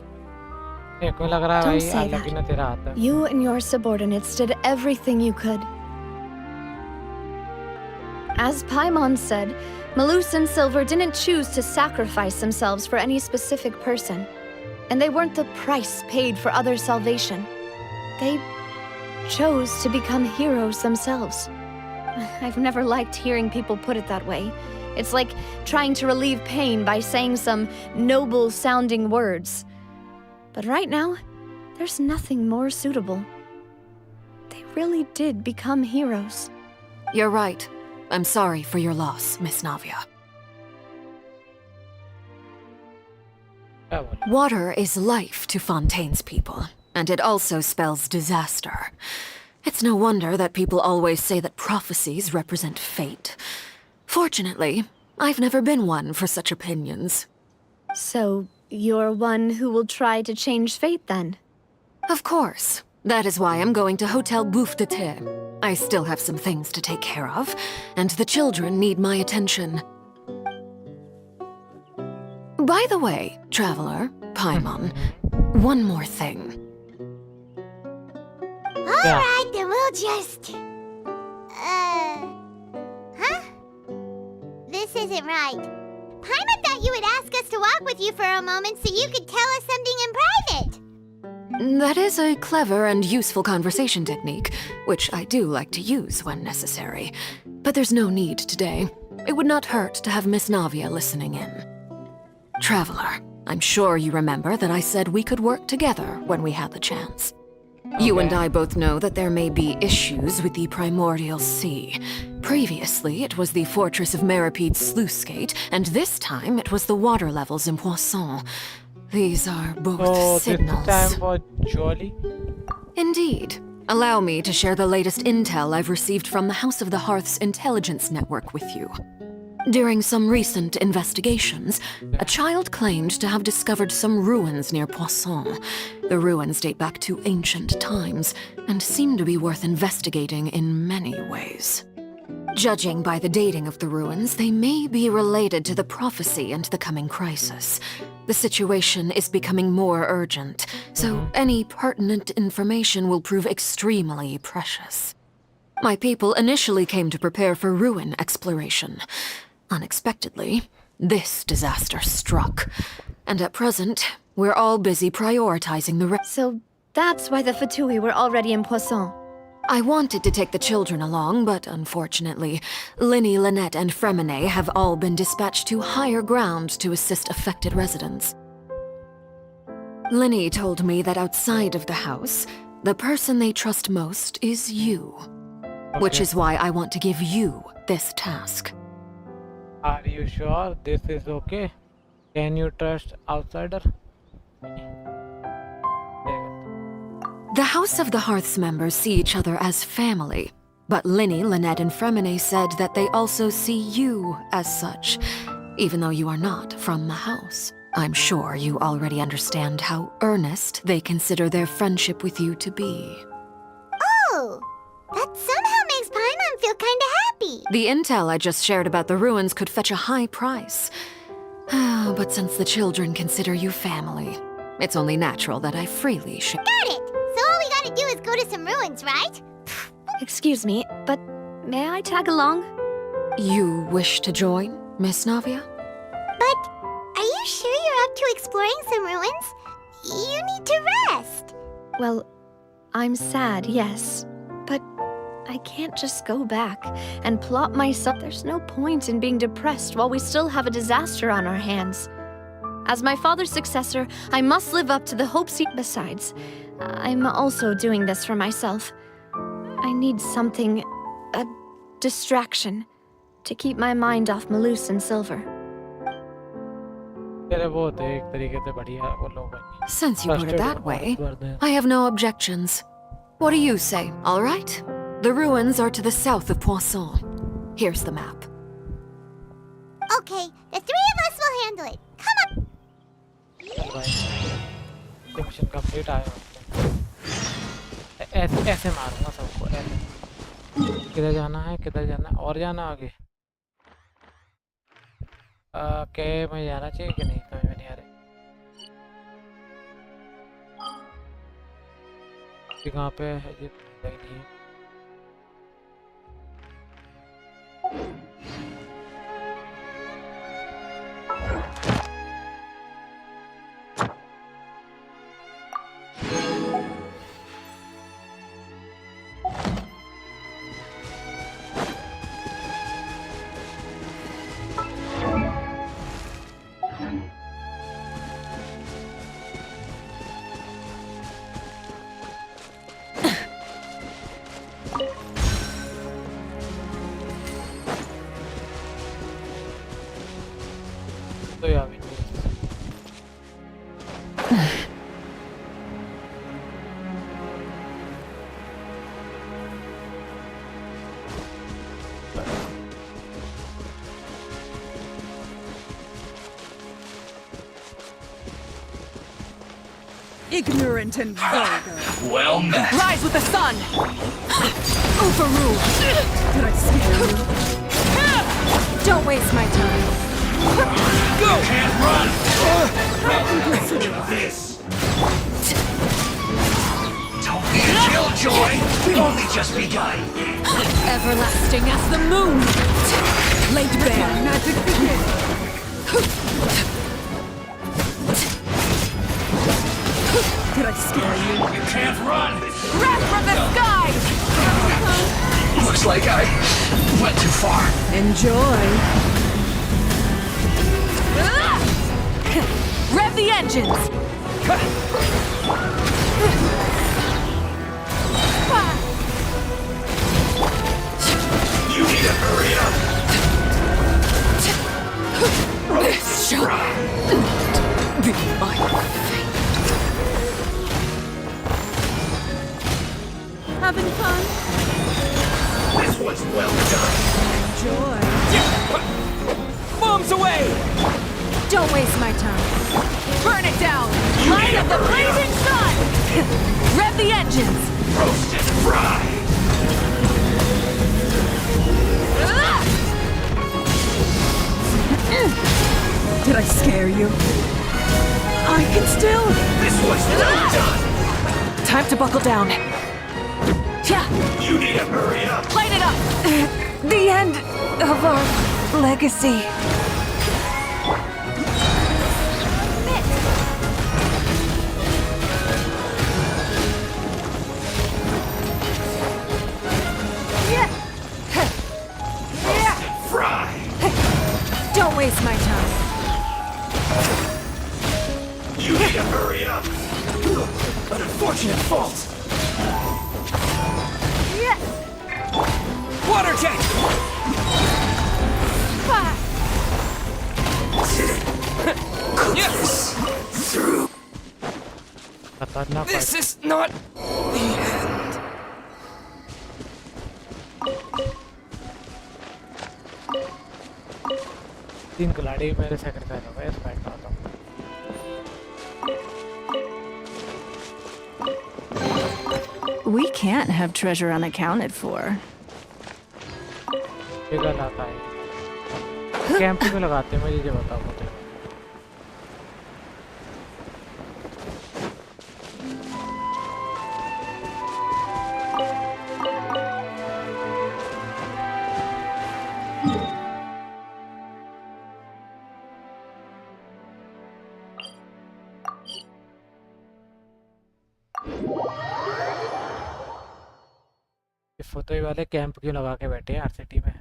S9: Don't say that. You and your subordinates did everything you could. As Paimon said, Malus and Silver didn't choose to sacrifice themselves for any specific person, and they weren't the price paid for other salvation. They chose to become heroes themselves. I've never liked hearing people put it that way. It's like trying to relieve pain by saying some noble-sounding words. But right now, there's nothing more suitable. They really did become heroes.
S15: You're right. I'm sorry for your loss, Miss Navia. Water is life to Fontaine's people, and it also spells disaster. It's no wonder that people always say that prophecies represent fate. Fortunately, I've never been one for such opinions.
S9: So, you're one who will try to change fate, then?
S15: Of course. That is why I'm going to Hotel Bouffe de Thé. I still have some things to take care of, and the children need my attention. By the way, traveler, Paimon, one more thing.
S6: Alright, then we'll just... Huh? This isn't right. Paimon thought you would ask us to walk with you for a moment so you could tell us something in private.
S15: That is a clever and useful conversation technique, which I do like to use when necessary. But there's no need today. It would not hurt to have Miss Navia listening in. Traveler, I'm sure you remember that I said we could work together when we had the chance. You and I both know that there may be issues with the primordial sea. Previously, it was the fortress of Maripede's sluice gate, and this time it was the water levels in Poisson. These are both signals.
S2: This time for jolly.
S15: Indeed. Allow me to share the latest intel I've received from the House of the Hearth's intelligence network with you. During some recent investigations, a child claimed to have discovered some ruins near Poisson. The ruins date back to ancient times and seem to be worth investigating in many ways. Judging by the dating of the ruins, they may be related to the prophecy and the coming crisis. The situation is becoming more urgent, so any pertinent information will prove extremely precious. My people initially came to prepare for ruin exploration. Unexpectedly, this disaster struck. And at present, we're all busy prioritizing the
S9: So that's why the Fatui were already in Poisson.
S15: I wanted to take the children along, but unfortunately, Linny, Lynette, and Fremine have all been dispatched to higher ground to assist affected residents. Linny told me that outside of the house, the person they trust most is you. Which is why I want to give you this task.
S2: Are you sure this is okay? Can you trust outsider?
S15: The House of the Hearth's members see each other as family, but Linny, Lynette, and Fremine said that they also see you as such, even though you are not from the house. I'm sure you already understand how earnest they consider their friendship with you to be.
S6: Oh, that somehow makes Paimon feel kinda happy.
S15: The intel I just shared about the ruins could fetch a high price. But since the children consider you family, it's only natural that I freely share.
S6: Got it! So all we gotta do is go to some ruins, right?
S9: Excuse me, but may I tag along?
S15: You wish to join, Miss Navia?
S6: But are you sure you're up to exploring some ruins? You need to rest.
S9: Well, I'm sad, yes. But I can't just go back and plot myself. There's no point in being depressed while we still have a disaster on our hands. As my father's successor, I must live up to the hopes he... Besides, I'm also doing this for myself. I need something... a distraction to keep my mind off Malus and Silver.
S15: Since you put it that way, I have no objections. What do you say, all right? The ruins are to the south of Poisson. Here's the map.
S6: Okay, the three of us will handle it. Come on!
S2: Mission complete आया ऐसे मारूंगा सबको ऐसे किधर जाना है और जाना आगे के मैं जाना चाहिए कि नहीं समझ में नहीं आ रहा कहाँ पे है ये नहीं है
S19: Ignorant and vulgar.
S4: Well met.
S15: Rise with the sun! Overrule!
S19: Did I scare you?
S15: Don't waste my time.
S4: Go! Can't run!
S19: Consider
S4: this! Don't be a killjoy! We've only just begun!
S15: Everlasting as the moon! Laid bare!
S19: magic begin! Did I scare you?
S4: You can't run!
S15: Wrath from the sky!
S4: Looks like I went too far.
S19: Enjoy!
S15: Rev the engines!
S9: Don't waste my time. Burn it down! Light of the blazing sun! Rev the engines!
S1: Roast and fry!
S19: Did I scare you? I can still...
S1: This was not done!
S9: Time to buckle down.
S1: You need to hurry up!
S9: Light it up! The end of our legacy.
S1: Fry!
S9: Don't waste my time.
S1: You need to hurry up! An unfortunate fault!
S4: Water jet! Yes!
S1: Through!
S4: This is not the end.
S2: तीन खिलाड़ी मेरे secretary हो गए इस fight में आता हूँ
S19: We can't have treasure unaccounted for.
S2: ये गल आता है कैंप क्यों लगाते हैं मुझे ये बताओ मुझे फोटो वाले कैंप क्यों लगा के बैठे हैं हर सिटी में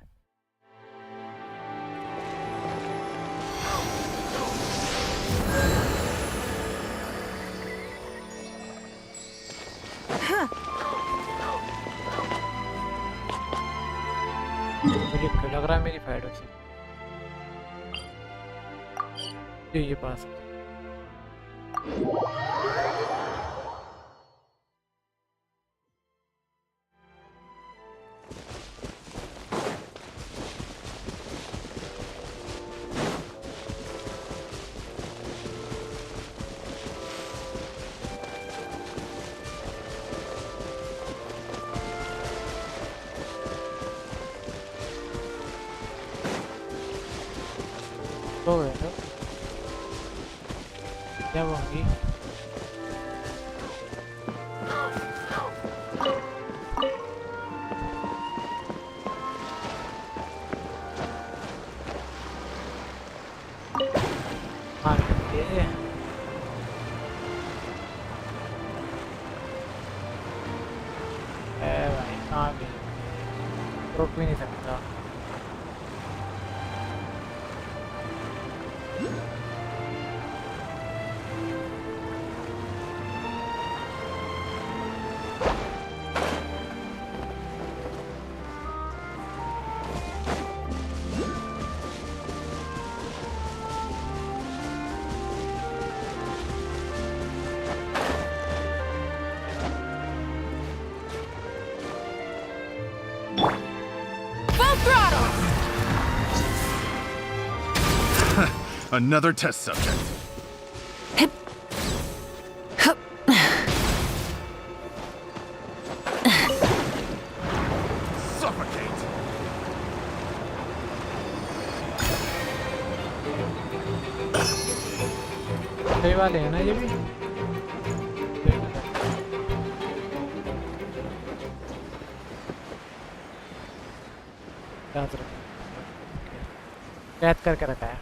S2: मुझे लग रहा है मेरी फाइट से ये पास हो गया था क्या होंगी भाई कहाँ भी रुक भी नहीं सकता
S5: Another test subject. Suffocate.
S2: सही वाले हैं ना ये भी कैद करके रखा है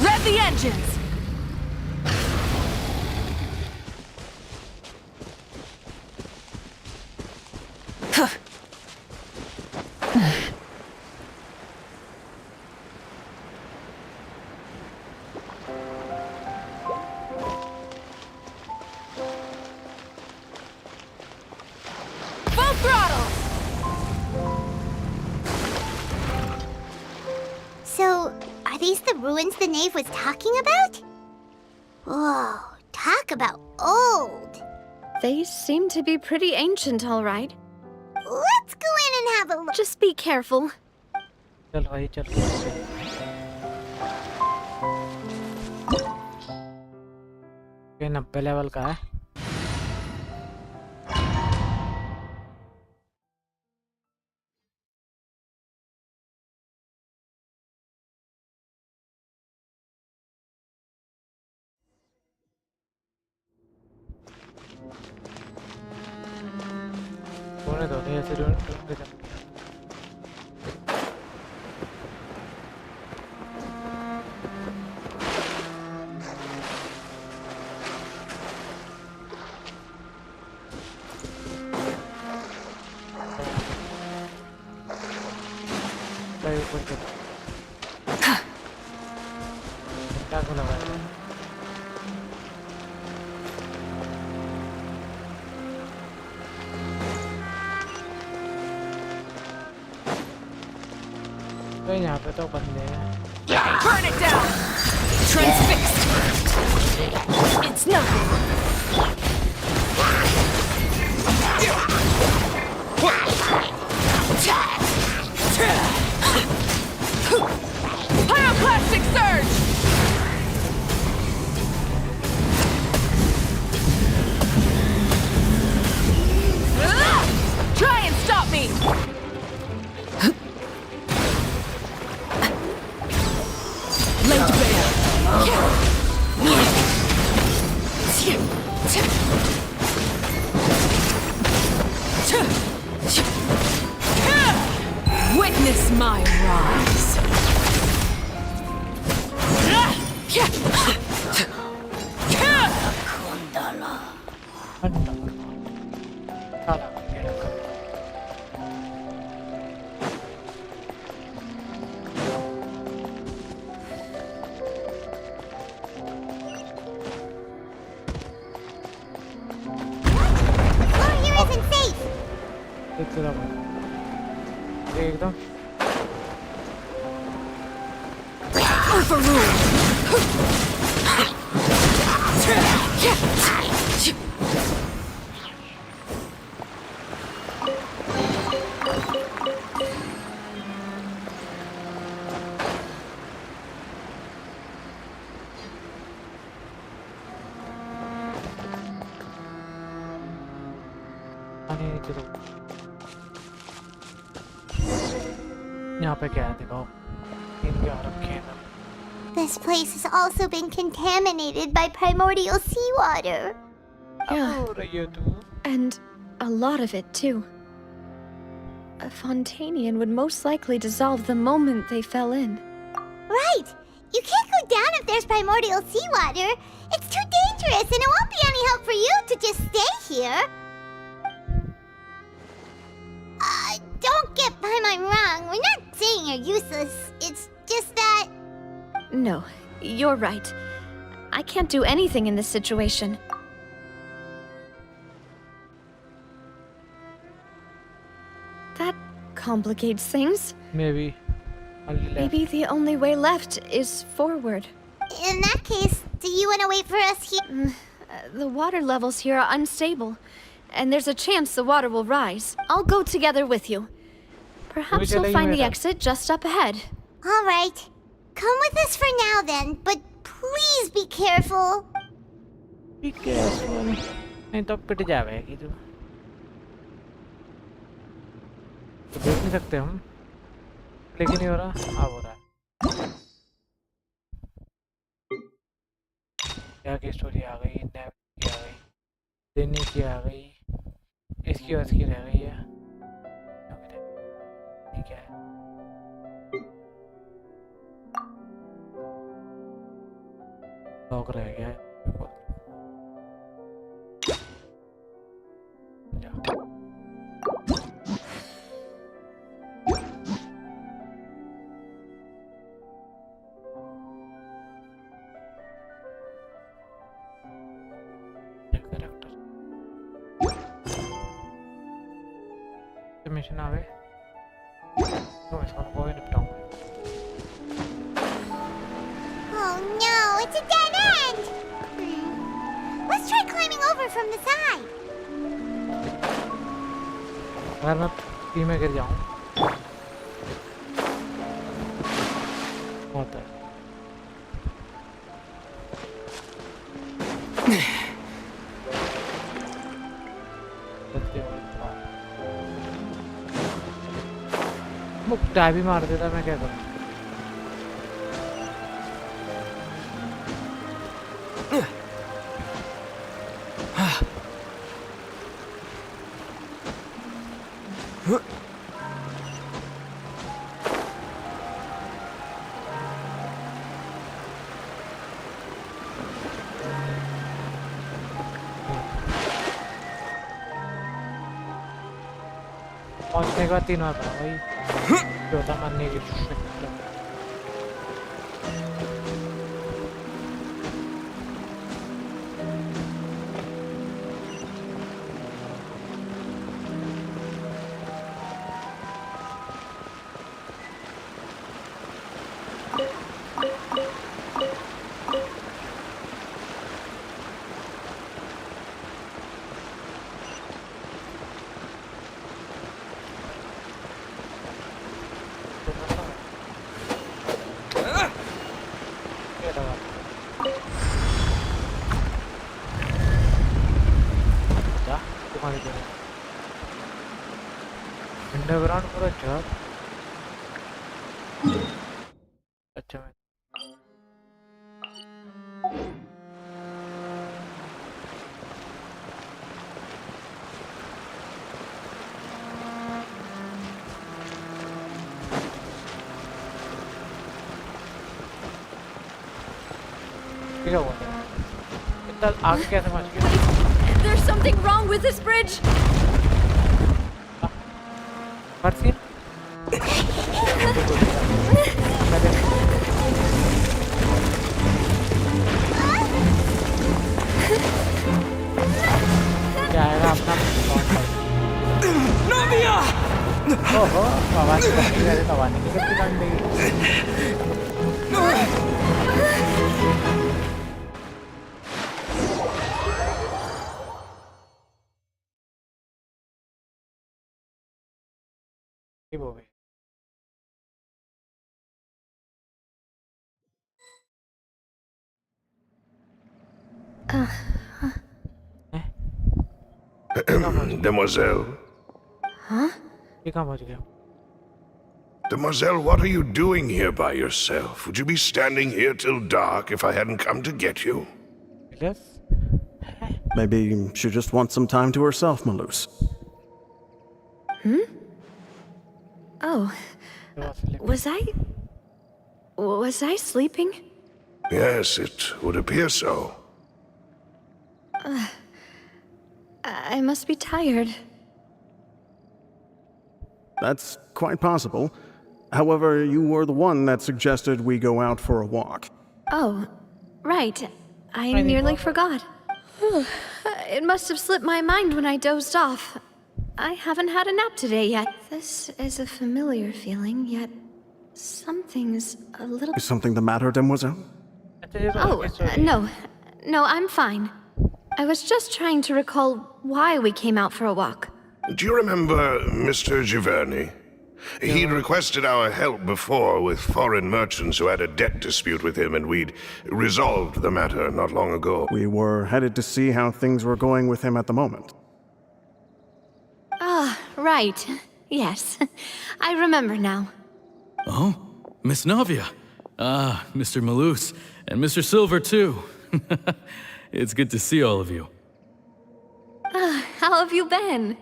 S9: Rev the engines! Full throttle!
S6: So, are these the ruins the knave was talking about? Whoa, talk about old.
S9: They seem to be pretty ancient, all right.
S6: Let's go in and have a look.
S9: Just be careful.
S2: चल भाई चल ये 90 level का है। होने दो, नहीं ऐसे ढूंढते चल। ऊपर चल। क्या खुला हुआ है? तो यहाँ पे तो बंदे हैं।
S15: Burn it down! Transfixed! It's nothing! Pyroclastic surge! Try and stop me! Laid bare! Witness my rise!
S2: एकदम यहाँ पे क्या है दिखाओ। इनके और रखे हैं।
S6: This place has also been contaminated by primordial seawater.
S9: Yeah. And a lot of it, too. A Fontanian would most likely dissolve the moment they fell in.
S6: Right! You can't go down if there's primordial seawater. It's too dangerous, and it won't be any help for you to just stay here. Don't get by my wrong. We're not saying you're useless. It's just that...
S9: No, you're right. I can't do anything in this situation. That complicates things.
S2: Maybe.
S9: Maybe the only way left is forward.
S6: In that case, do you want to wait for us here?
S9: The water levels here are unstable, and there's a chance the water will rise. I'll go together with you. Perhaps you'll find the exit just up ahead.
S6: All right. Come with us for now then, but please be careful.
S2: Be careful. नहीं तो पिट जाएगी तू। तो देख नहीं सकते हम, लेकिन नहीं हो रहा। अब हो रहा है। क्या की स्टोरी आ गई, नैप की आ गई, देने की आ गई, इसकी और इसकी रह गई है। ठीक है। लॉक रह गया है। मिशन आवे तो इसको कोई निपटाऊंगा।
S6: Oh no, it's a dead end! Let's try climbing over from the side.
S2: अगर मैं पी में गिर जाऊं होता है। चाय भी मार देता, मैं क्या करूं? पहुंचने के बाद 3 बार पड़ा भाई, चौथा मरने की कोशिश। अंडरग्राउंड पूरा जॉब। अच्छा मैं क्या हुआ? इतना आगे कैसे पहुंच गया?
S9: There's something wrong with this bridge.
S2: Martin? क्या आएगा अपना?
S4: Navia!
S2: ओहो, आवाज करती है, आवाज नहीं करती कांड देगी। ये वो है।
S17: Demoiselle.
S9: Huh?
S2: ये कहाँ पहुंच गया?
S17: Demoiselle, what are you doing here by yourself? Would you be standing here till dark if I hadn't come to get you?
S2: Yes.
S18: Maybe she just wants some time to herself, Malus.
S9: Hmm? Oh. Was I sleeping?
S17: Yes, it would appear so.
S9: I must be tired.
S18: That's quite possible. However, you were the one that suggested we go out for a walk.
S9: Oh, right. I nearly forgot. It must have slipped my mind when I dozed off. I haven't had a nap today yet. This is a familiar feeling, yet something's a little...
S18: Is something the matter, Demoiselle?
S9: Oh, no. No, I'm fine. I was just trying to recall why we came out for a walk.
S17: Do you remember Mr. Giverny? He'd requested our help before with foreign merchants who had a debt dispute with him, and we'd resolved the matter not long ago.
S18: We were headed to see how things were going with him at the moment.
S9: Ah, right. Yes. I remember now.
S20: Oh, Miss Navia. Ah, Mr. Malus. And Mr. Silver, too. It's good to see all of you.
S9: How have you been?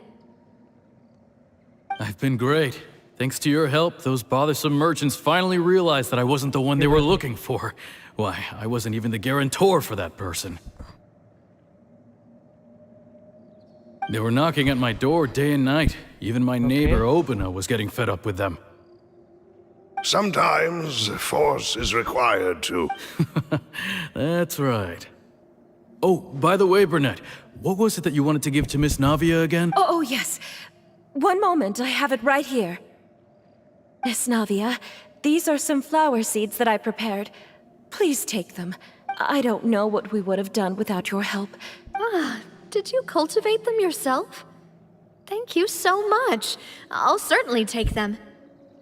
S20: I've been great. Thanks to your help, those bothersome merchants finally realized that I wasn't the one they were looking for. Why, I wasn't even the guarantor for that person. They were knocking at my door day and night. Even my neighbor, Obina, was getting fed up with them.
S17: Sometimes force is required to...
S20: That's right. Oh, by the way, Burnett, what was it that you wanted to give to Miss Navia again?
S12: Oh, yes. One moment, I have it right here. Miss Navia, these are some flower seeds that I prepared. Please take them. I don't know what we would have done without your help.
S9: Ah, did you cultivate them yourself? Thank you so much. I'll certainly take them.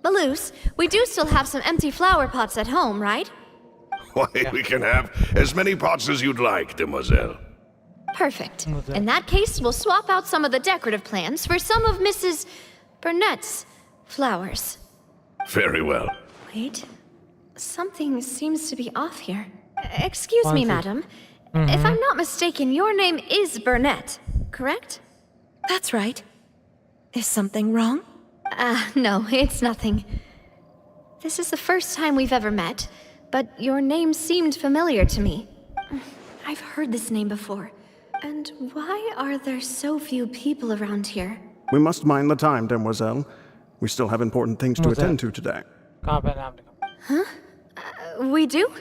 S9: Malus, we do still have some empty flower pots at home, right?
S17: Why, we can have as many pots as you'd like, Demoiselle.
S9: Perfect. In that case, we'll swap out some of the decorative plants for some of Mrs. Burnett's flowers.
S17: Very well.
S9: Wait. Something seems to be off here. Excuse me, madam. If I'm not mistaken, your name is Burnett, correct?
S12: That's right. Is something wrong?
S9: No, it's nothing. This is the first time we've ever met, but your name seemed familiar to me. I've heard this name before. And why are there so few people around here?
S18: We must mind the time, demoiselle. We still have important things to attend to today.
S9: Huh? We do?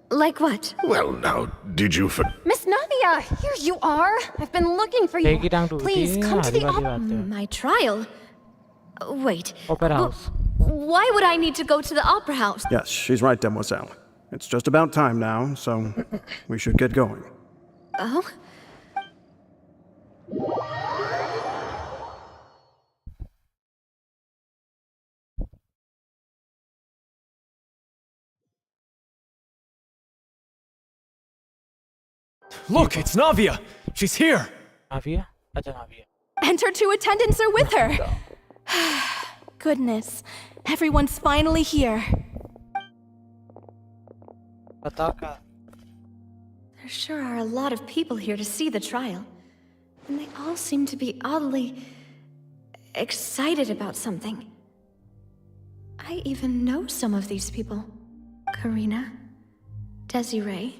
S9: Like what?
S17: Well, now, did you
S9: Miss Nadia, here you are. I've been looking for you. Please come to the my trial. Wait.
S2: Opera house.
S9: Why would I need to go to the opera house?
S18: Yes, she's right, demoiselle. It's just about time now, so we should get going.
S9: Oh?
S4: Look, it's Navia! She's here!
S2: Navia? Navia.
S21: And her two attendants are with her! Goodness, everyone's finally here.
S9: There sure are a lot of people here to see the trial. And they all seem to be oddly excited about something. I even know some of these people. Karina, Desiree,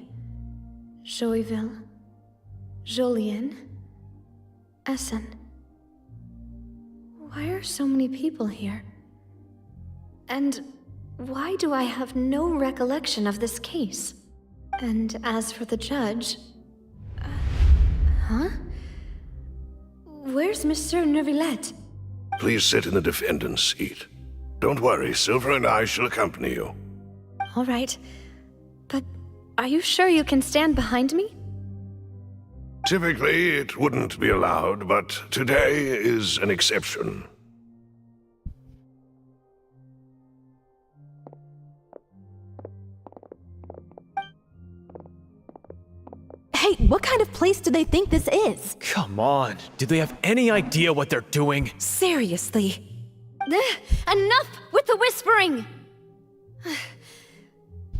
S9: Joyville, Jolien, Essen. Why are so many people here? And why do I have no recollection of this case? And as for the judge... huh? Where's Monsieur Neuvillette?
S17: Please sit in the defendant's seat. Don't worry, Silver and I shall accompany you.
S9: All right. But are you sure you can stand behind me?
S17: Typically, it wouldn't be allowed, but today is an exception.
S21: Hey, what kind of place do they think this is?
S4: Come on, do they have any idea what they're doing?
S21: Seriously.
S9: Enough with the whispering!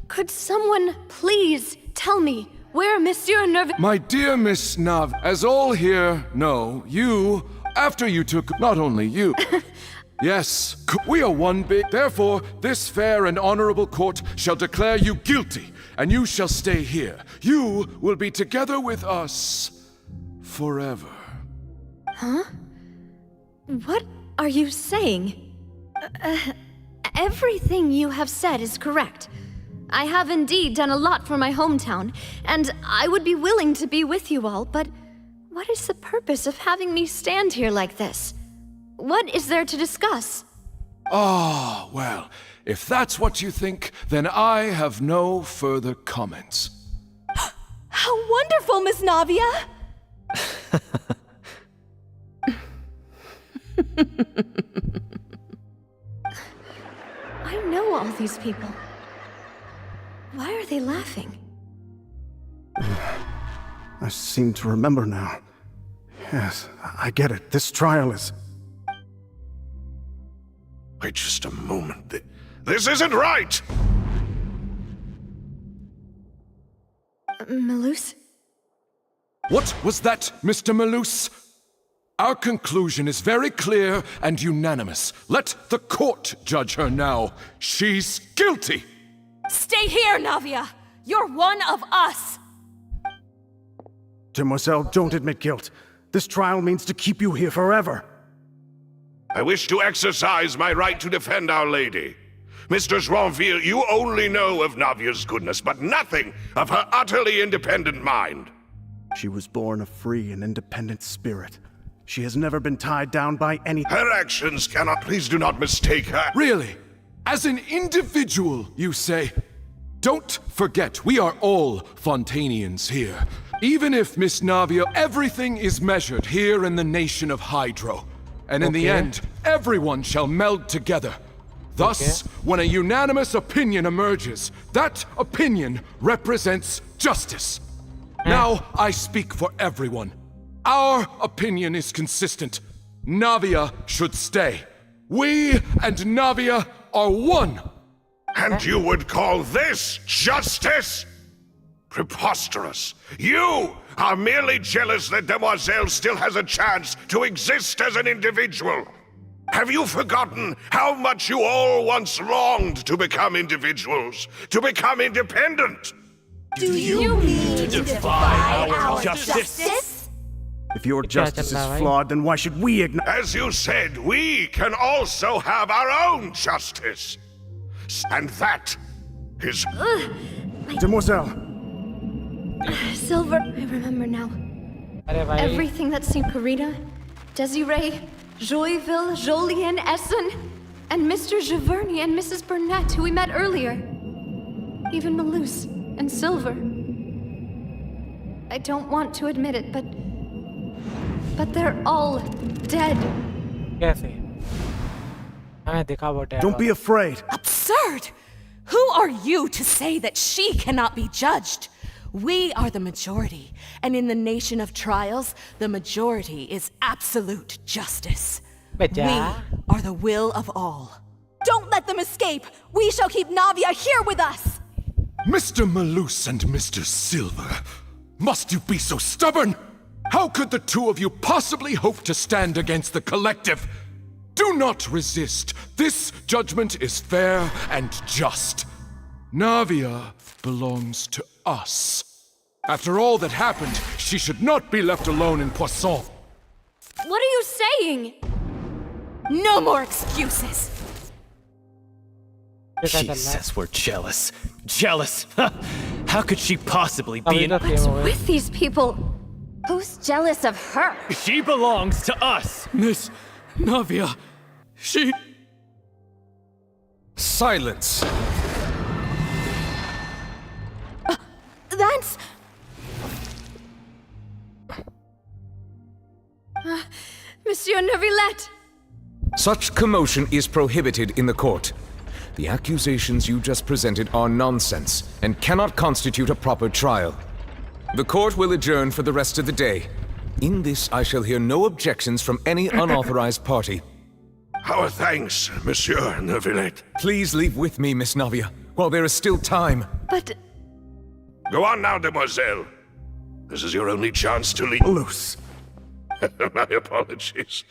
S9: Could someone please tell me where Monsieur Neuvillette...
S22: My dear Miss Nav, as all here know, you, after you took not only you... Yes, we are one big... Therefore, this fair and honorable court shall declare you guilty, and you shall stay here. You will be together with us forever.
S9: Huh? What are you saying? Everything you have said is correct. I have indeed done a lot for my hometown, and I would be willing to be with you all, but what is the purpose of having me stand here like this? What is there to discuss?
S22: Ah, well, if that's what you think, then I have no further comments.
S21: How wonderful, Miss Navia!
S9: I know all these people. Why are they laughing?
S18: I seem to remember now. Yes, I get it. This trial is...
S17: Wait just a moment. This isn't right!
S9: Malus?
S22: What was that, Mr. Malus? Our conclusion is very clear and unanimous. Let the court judge her now. She's guilty!
S21: Stay here, Navia! You're one of us!
S18: Demoiselle, don't admit guilt. This trial means to keep you here forever.
S17: I wish to exercise my right to defend Our Lady. Mr. Joinville, you only know of Navia's goodness, but nothing of her utterly independent mind.
S18: She was born a free and independent spirit. She has never been tied down by any...
S17: Her actions cannot... Please do not mistake her.
S22: Really? As an individual, you say? Don't forget, we are all Fontanians here. Even if, Miss Navia, everything is measured here in the nation of Hydro. And in the end, everyone shall meld together. Thus, when a unanimous opinion emerges, that opinion represents justice. Now, I speak for everyone. Our opinion is consistent. Navia should stay. We and Navia are one!
S17: And you would call this justice? Preposterous. You are merely jealous that Demoiselle still has a chance to exist as an individual. Have you forgotten how much you all once longed to become individuals, to become independent?
S1: Do you mean to defy our justice?
S18: If your justice is flawed, then why should we ignore?
S17: As you said, we can also have our own justice. And that is...
S18: Demoiselle.
S9: Silver, I remember now. Everything that St. Carita, Desiree, Joyville, Jolien, Essen, and Mr. Giverny and Mrs. Burnett, who we met earlier. Even Malus and Silver. I don't want to admit it, but they're all dead.
S18: Don't be afraid.
S21: Absurd! Who are you to say that she cannot be judged? We are the majority, and in the nation of trials, the majority is absolute justice. We are the will of all. Don't let them escape! We shall keep Navia here with us!
S22: Mr. Malus and Mr. Silver, must you be so stubborn? How could the two of you possibly hope to stand against the collective? Do not resist. This judgment is fair and just. Navia belongs to us. After all that happened, she should not be left alone in Poisson.
S21: What are you saying? No more excuses!
S3: She says we're jealous. Jealous? How could she possibly be
S9: What's with these people? Who's jealous of her?
S3: She belongs to us!
S20: Miss Navia, she...
S14: Silence!
S21: That's...
S9: Monsieur Neuvillette!
S14: Such commotion is prohibited in the court. The accusations you just presented are nonsense and cannot constitute a proper trial. The court will adjourn for the rest of the day. In this, I shall hear no objections from any unauthorized party.
S17: Our thanks, Monsieur Neuvillette.
S14: Please leave with me, Miss Navia, while there is still time.
S9: But...
S17: Go on now, Demoiselle. This is your only chance to leave.
S18: Loose.
S17: My apologies.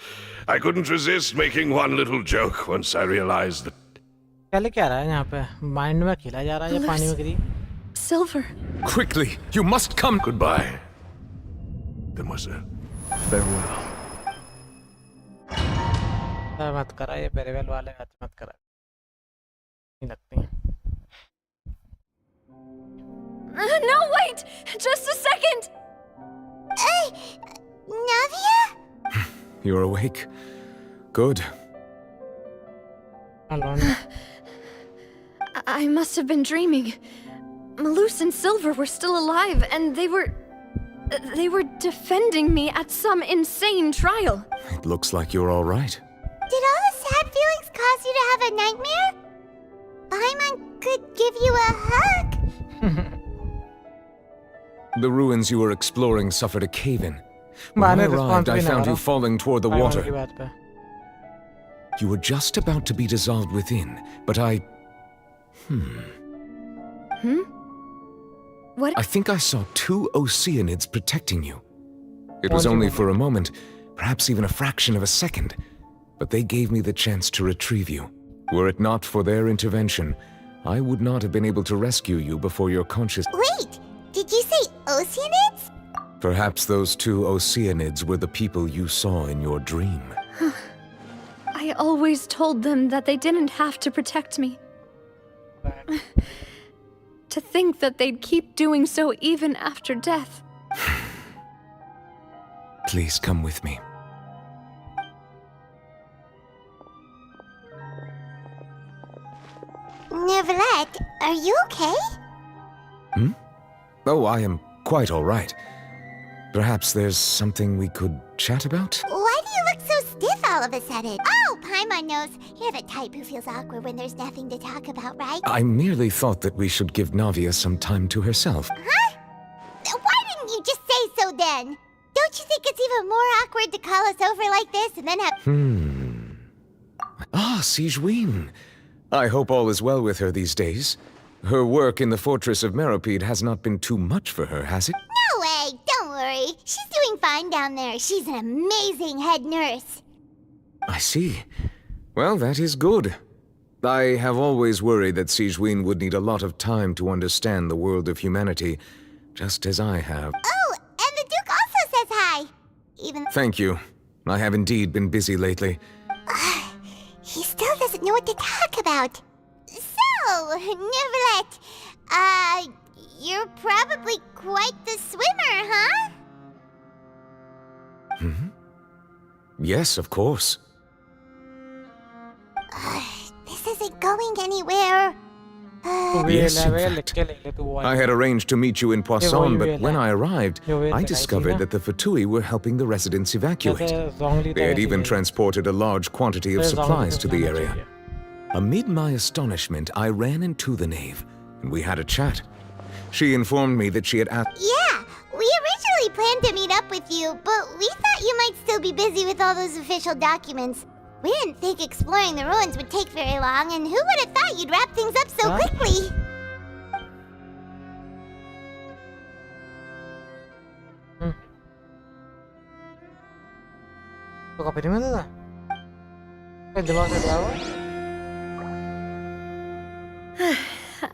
S17: I couldn't resist making one little joke once I realized that...
S9: Silver.
S14: Quickly, you must come.
S17: Goodbye, Demoiselle.
S18: Farewell.
S9: No, wait! Just a second!
S6: Navia?
S14: You're awake. Good.
S9: I must have been dreaming. Malus and Silver were still alive, and they were defending me at some insane trial.
S14: It looks like you're all right.
S6: Did all the sad feelings cause you to have a nightmare? Paimon could give you a hug.
S14: The ruins you were exploring suffered a cave-in. When I arrived, I found you falling toward the water. You were just about to be dissolved within, but I...
S9: What?
S14: I think I saw 2 Oceanids protecting you. It was only for a moment, perhaps even a fraction of a second, but they gave me the chance to retrieve you. Were it not for their intervention, I would not have been able to rescue you before your conscious...
S6: Wait! Did you say Oceanids?
S14: Perhaps those 2 Oceanids were the people you saw in your dream.
S9: I always told them that they didn't have to protect me. To think that they'd keep doing so even after death.
S14: Please come with me.
S6: Neuvillette, are you okay?
S14: Oh, I am quite all right. Perhaps there's something we could chat about?
S6: Why do you look so stiff all of a sudden? Oh, Paimon knows. You're the type who feels awkward when there's nothing to talk about, right?
S14: I merely thought that we should give Navia some time to herself.
S6: Huh? Why didn't you just say so then? Don't you think it's even more awkward to call us over like this and then have...
S14: Ah, Sigewinne. I hope all is well with her these days. Her work in the Fortress of Meropide has not been too much for her, has it?
S7: No way! Don't worry. She's doing fine down there. She's an amazing head nurse.
S14: I see. Well, that is good. I have always worried that Sigewinne would need a lot of time to understand the world of humanity, just as I have.
S7: Oh, and the Duke also says hi. Even
S14: Thank you. I have indeed been busy lately.
S7: he still doesn't know what to talk about. So, Neverlet, you're probably quite the swimmer, huh?
S14: Hmm? Yes, of course.
S7: This isn't going anywhere.
S14: Yes, in fact. I had arranged to meet you in Poisson, but when I arrived, I discovered that the Fatui were helping the residents evacuate. They had even transported a large quantity of supplies to the area. Amid my astonishment, I ran into the knave, and we had a chat. She informed me that she had asked—
S7: Yeah, we originally planned to meet up with you, but we thought you might still be busy with all those official documents. We didn't think exploring the ruins would take very long, and who would have thought you'd wrap things up so quickly?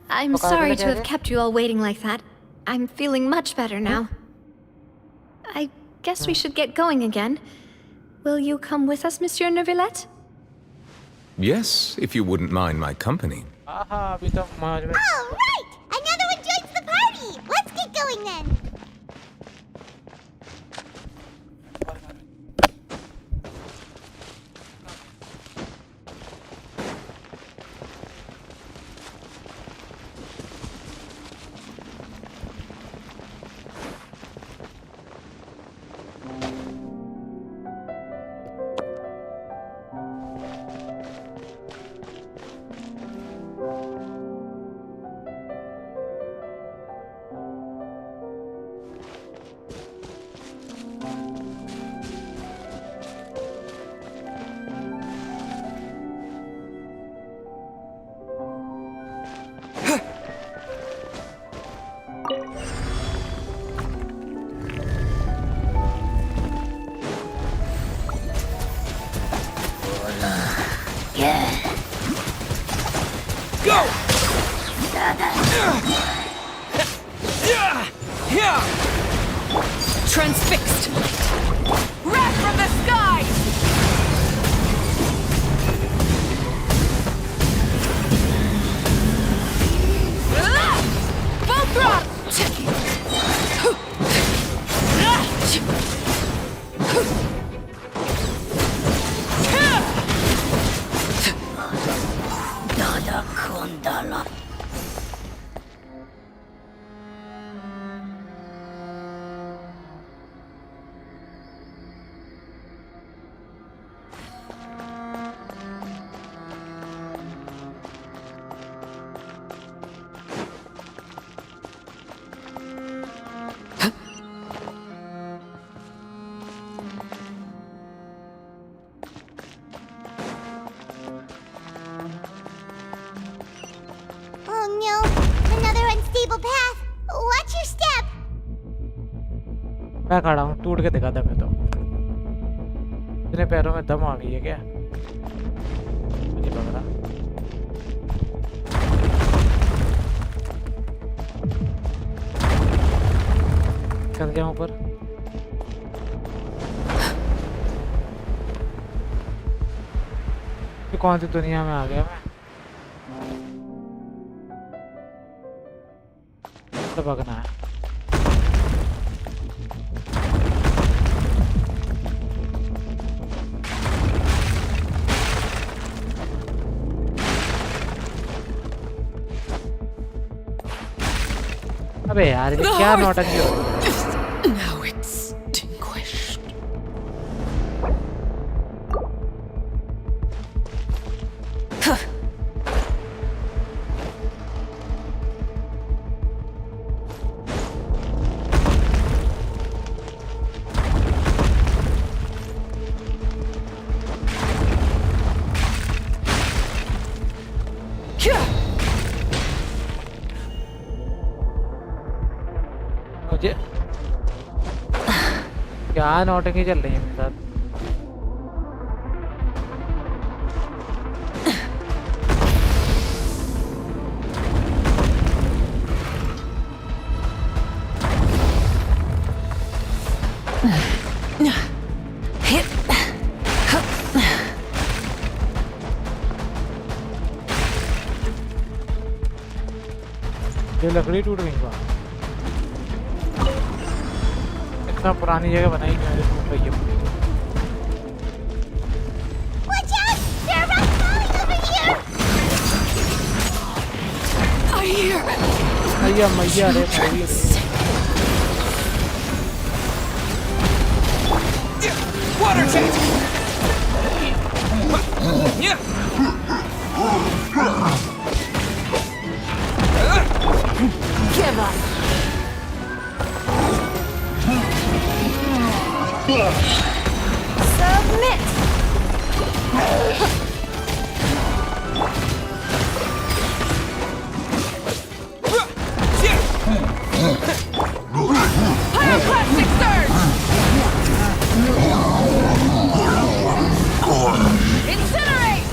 S9: I'm sorry to have kept you all waiting like that. I'm feeling much better now. I guess we should get going again. Will you come with us, Monsieur Neuvillette?
S14: Yes, if you wouldn't mind my company.
S7: All right! Another one joins the party! Let's get going then!
S19: Transfixed! Wrath from the sky! Full
S13: Dada Kundala.
S7: Oh no, another unstable path. Watch your step.
S2: मैं खड़ा हूँ, टूट के दिखा था मैं तो। तेरे पैरों में दम आ गई है क्या? मुझे लग रहा। चल गया ऊपर। ये कौन सी दुनिया में आ गया मैं? तो भगना है। अबे यार ये क्या नौटंकी हो रही है?
S19: Now extinguished.
S2: मुझे क्या नौटंकी चल रही है मेरे साथ। ये लकड़ी टूट गई वहाँ। इतना पुरानी जगह बनाई मैंने, टूट गई है पूरी।
S7: Watch out! There are rocks falling over here!
S15: I hear.
S2: मैया मैया रे मैया।
S4: Water jet! Yeah.
S15: Give up.
S7: Submit!
S15: Pyroclastic surge! Incinerate!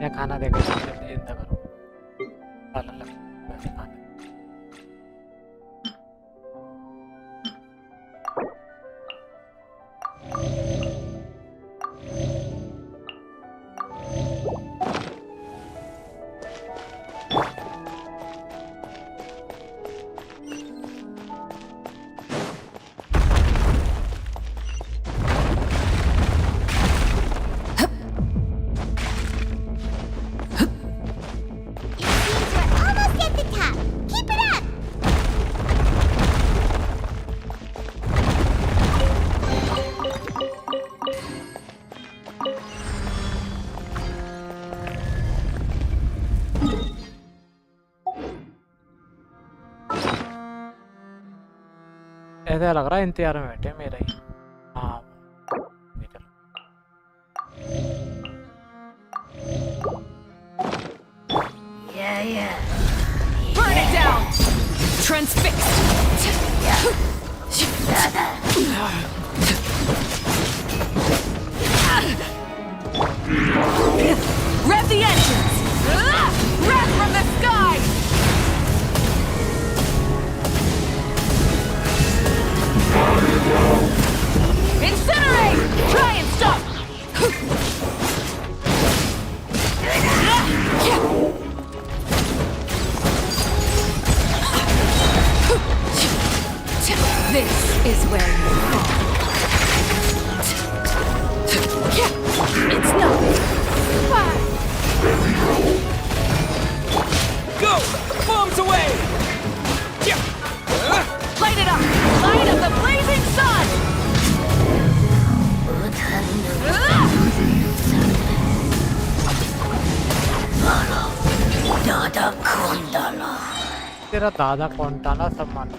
S2: मैं खाना देगा जिंदा करो। पालन लग वैसे खाना।
S7: Almost at the top. Keep it up!
S2: ऐसा लग रहा है इंतजार में बैठे मेरा ही। हाँ ये चलो।
S15: Burn it down! Transfixed! Rev the engines! Rev from the sky! Incinerate! Try and stop! This is where you fall. It's not.
S4: Go! Bombs away!
S15: Light it up! Light up the blazing sun!
S2: तेरा दादा कौन डाला सब माना।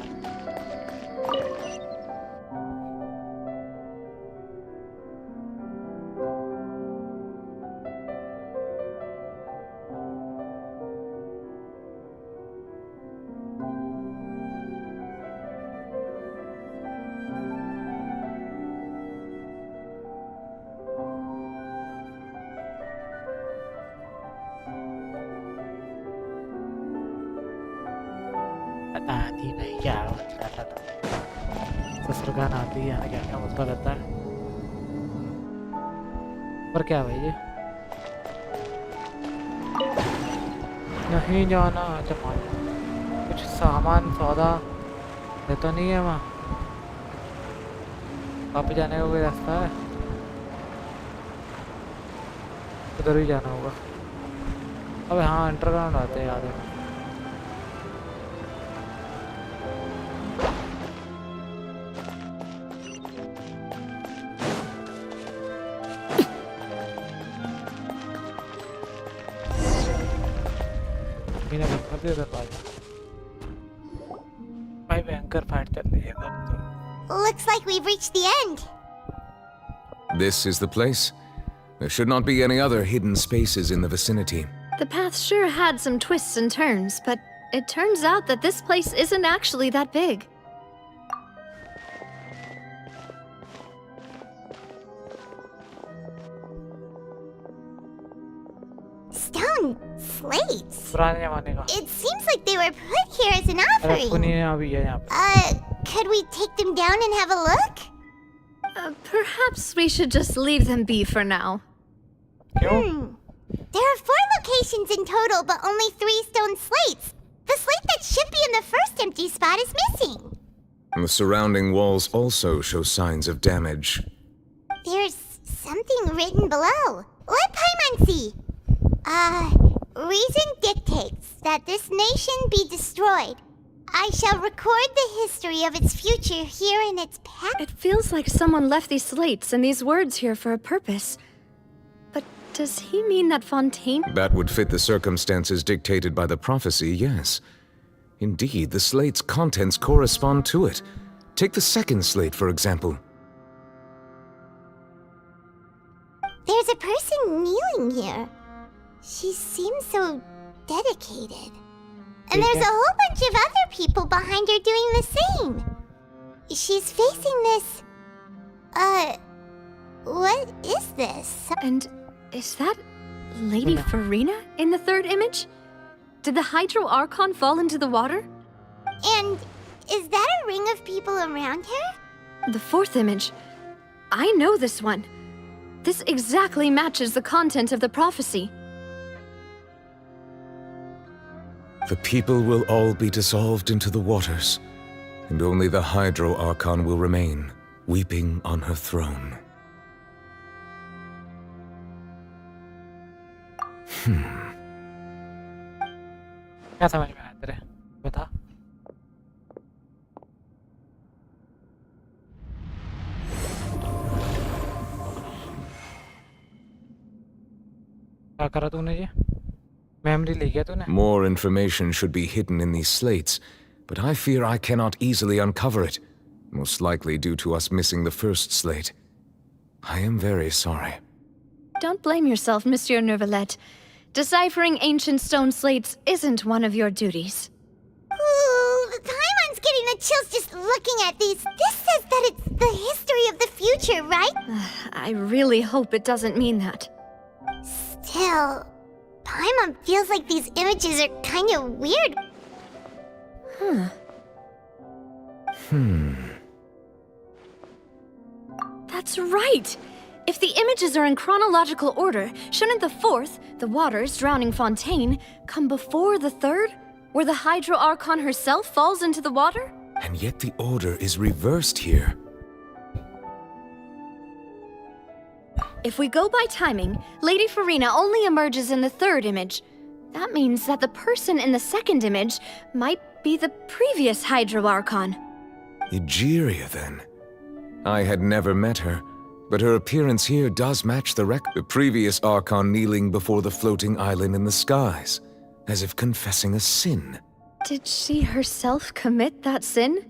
S2: पता नहीं भाई क्या होता है। ससुरगान आती है यहाँ क्या क्या मुझको लगता है। पर क्या भाई ये नहीं जाना। अच्छा कुछ सामान सौदा ये तो नहीं है वहाँ। वापस जाने का कोई रास्ता है? उधर ही जाना होगा। अबे हाँ अंडरग्राउंड आते हैं याद है। भाई भयंकर फाइट चल रही है इधर तो।
S7: Looks like we've reached the end.
S14: This is the place. There should not be any other hidden spaces in the vicinity.
S9: The path sure had some twists and turns, but it turns out that this place isn't actually that big.
S7: Stone slates.
S2: पुराने जमाने का।
S7: It seems like they were put here as an offering.
S2: Punia भी है यहाँ पे।
S7: Could we take them down and have a look?
S9: Perhaps we should just leave them be for now.
S7: There are 4 locations in total, but only 3 stone slates. The slate that should be in the first empty spot is missing.
S14: The surrounding walls also show signs of damage.
S7: There's something written below. Let Paimon see. Reason dictates that this nation be destroyed. I shall record the history of its future here in its past.
S9: It feels like someone left these slates and these words here for a purpose. But does he mean that Fontaine...
S14: That would fit the circumstances dictated by the prophecy, yes. Indeed, the slate's contents correspond to it. Take the second slate, for example.
S7: There's a person kneeling here. She seems so dedicated. And there's a whole bunch of other people behind her doing the same. She's facing this... what is this?
S9: And is that Lady Farina in the third image? Did the Hydro Archon fall into the water?
S7: And is that a ring of people around her?
S9: The fourth image. I know this one. This exactly matches the content of the prophecy.
S14: The people will all be dissolved into the waters, and only the Hydro Archon will remain, weeping on her throne.
S2: क्या समझ में आया तेरे? बता। क्या करा तूने ये? Memory ले गया तूने?
S14: More information should be hidden in these slates, but I fear I cannot easily uncover it, most likely due to us missing the first slate. I am very sorry.
S9: Don't blame yourself, Monsieur Neuvillette. Deciphering ancient stone slates isn't one of your duties.
S7: Ooh, Paimon's getting the chills just looking at these. This says that it's the history of the future, right?
S9: I really hope it doesn't mean that.
S7: Still, Paimon feels like these images are kind of weird.
S9: That's right! If the images are in chronological order, shouldn't the fourth, the waters drowning Fontaine, come before the third, where the Hydro Archon herself falls into the water?
S14: And yet the order is reversed here.
S9: If we go by timing, Lady Farina only emerges in the third image. That means that the person in the second image might be the previous Hydro Archon.
S14: Egeria, then. I had never met her, but her appearance here does match the previous Archon kneeling before the floating island in the skies, as if confessing a sin.
S9: Did she herself commit that sin?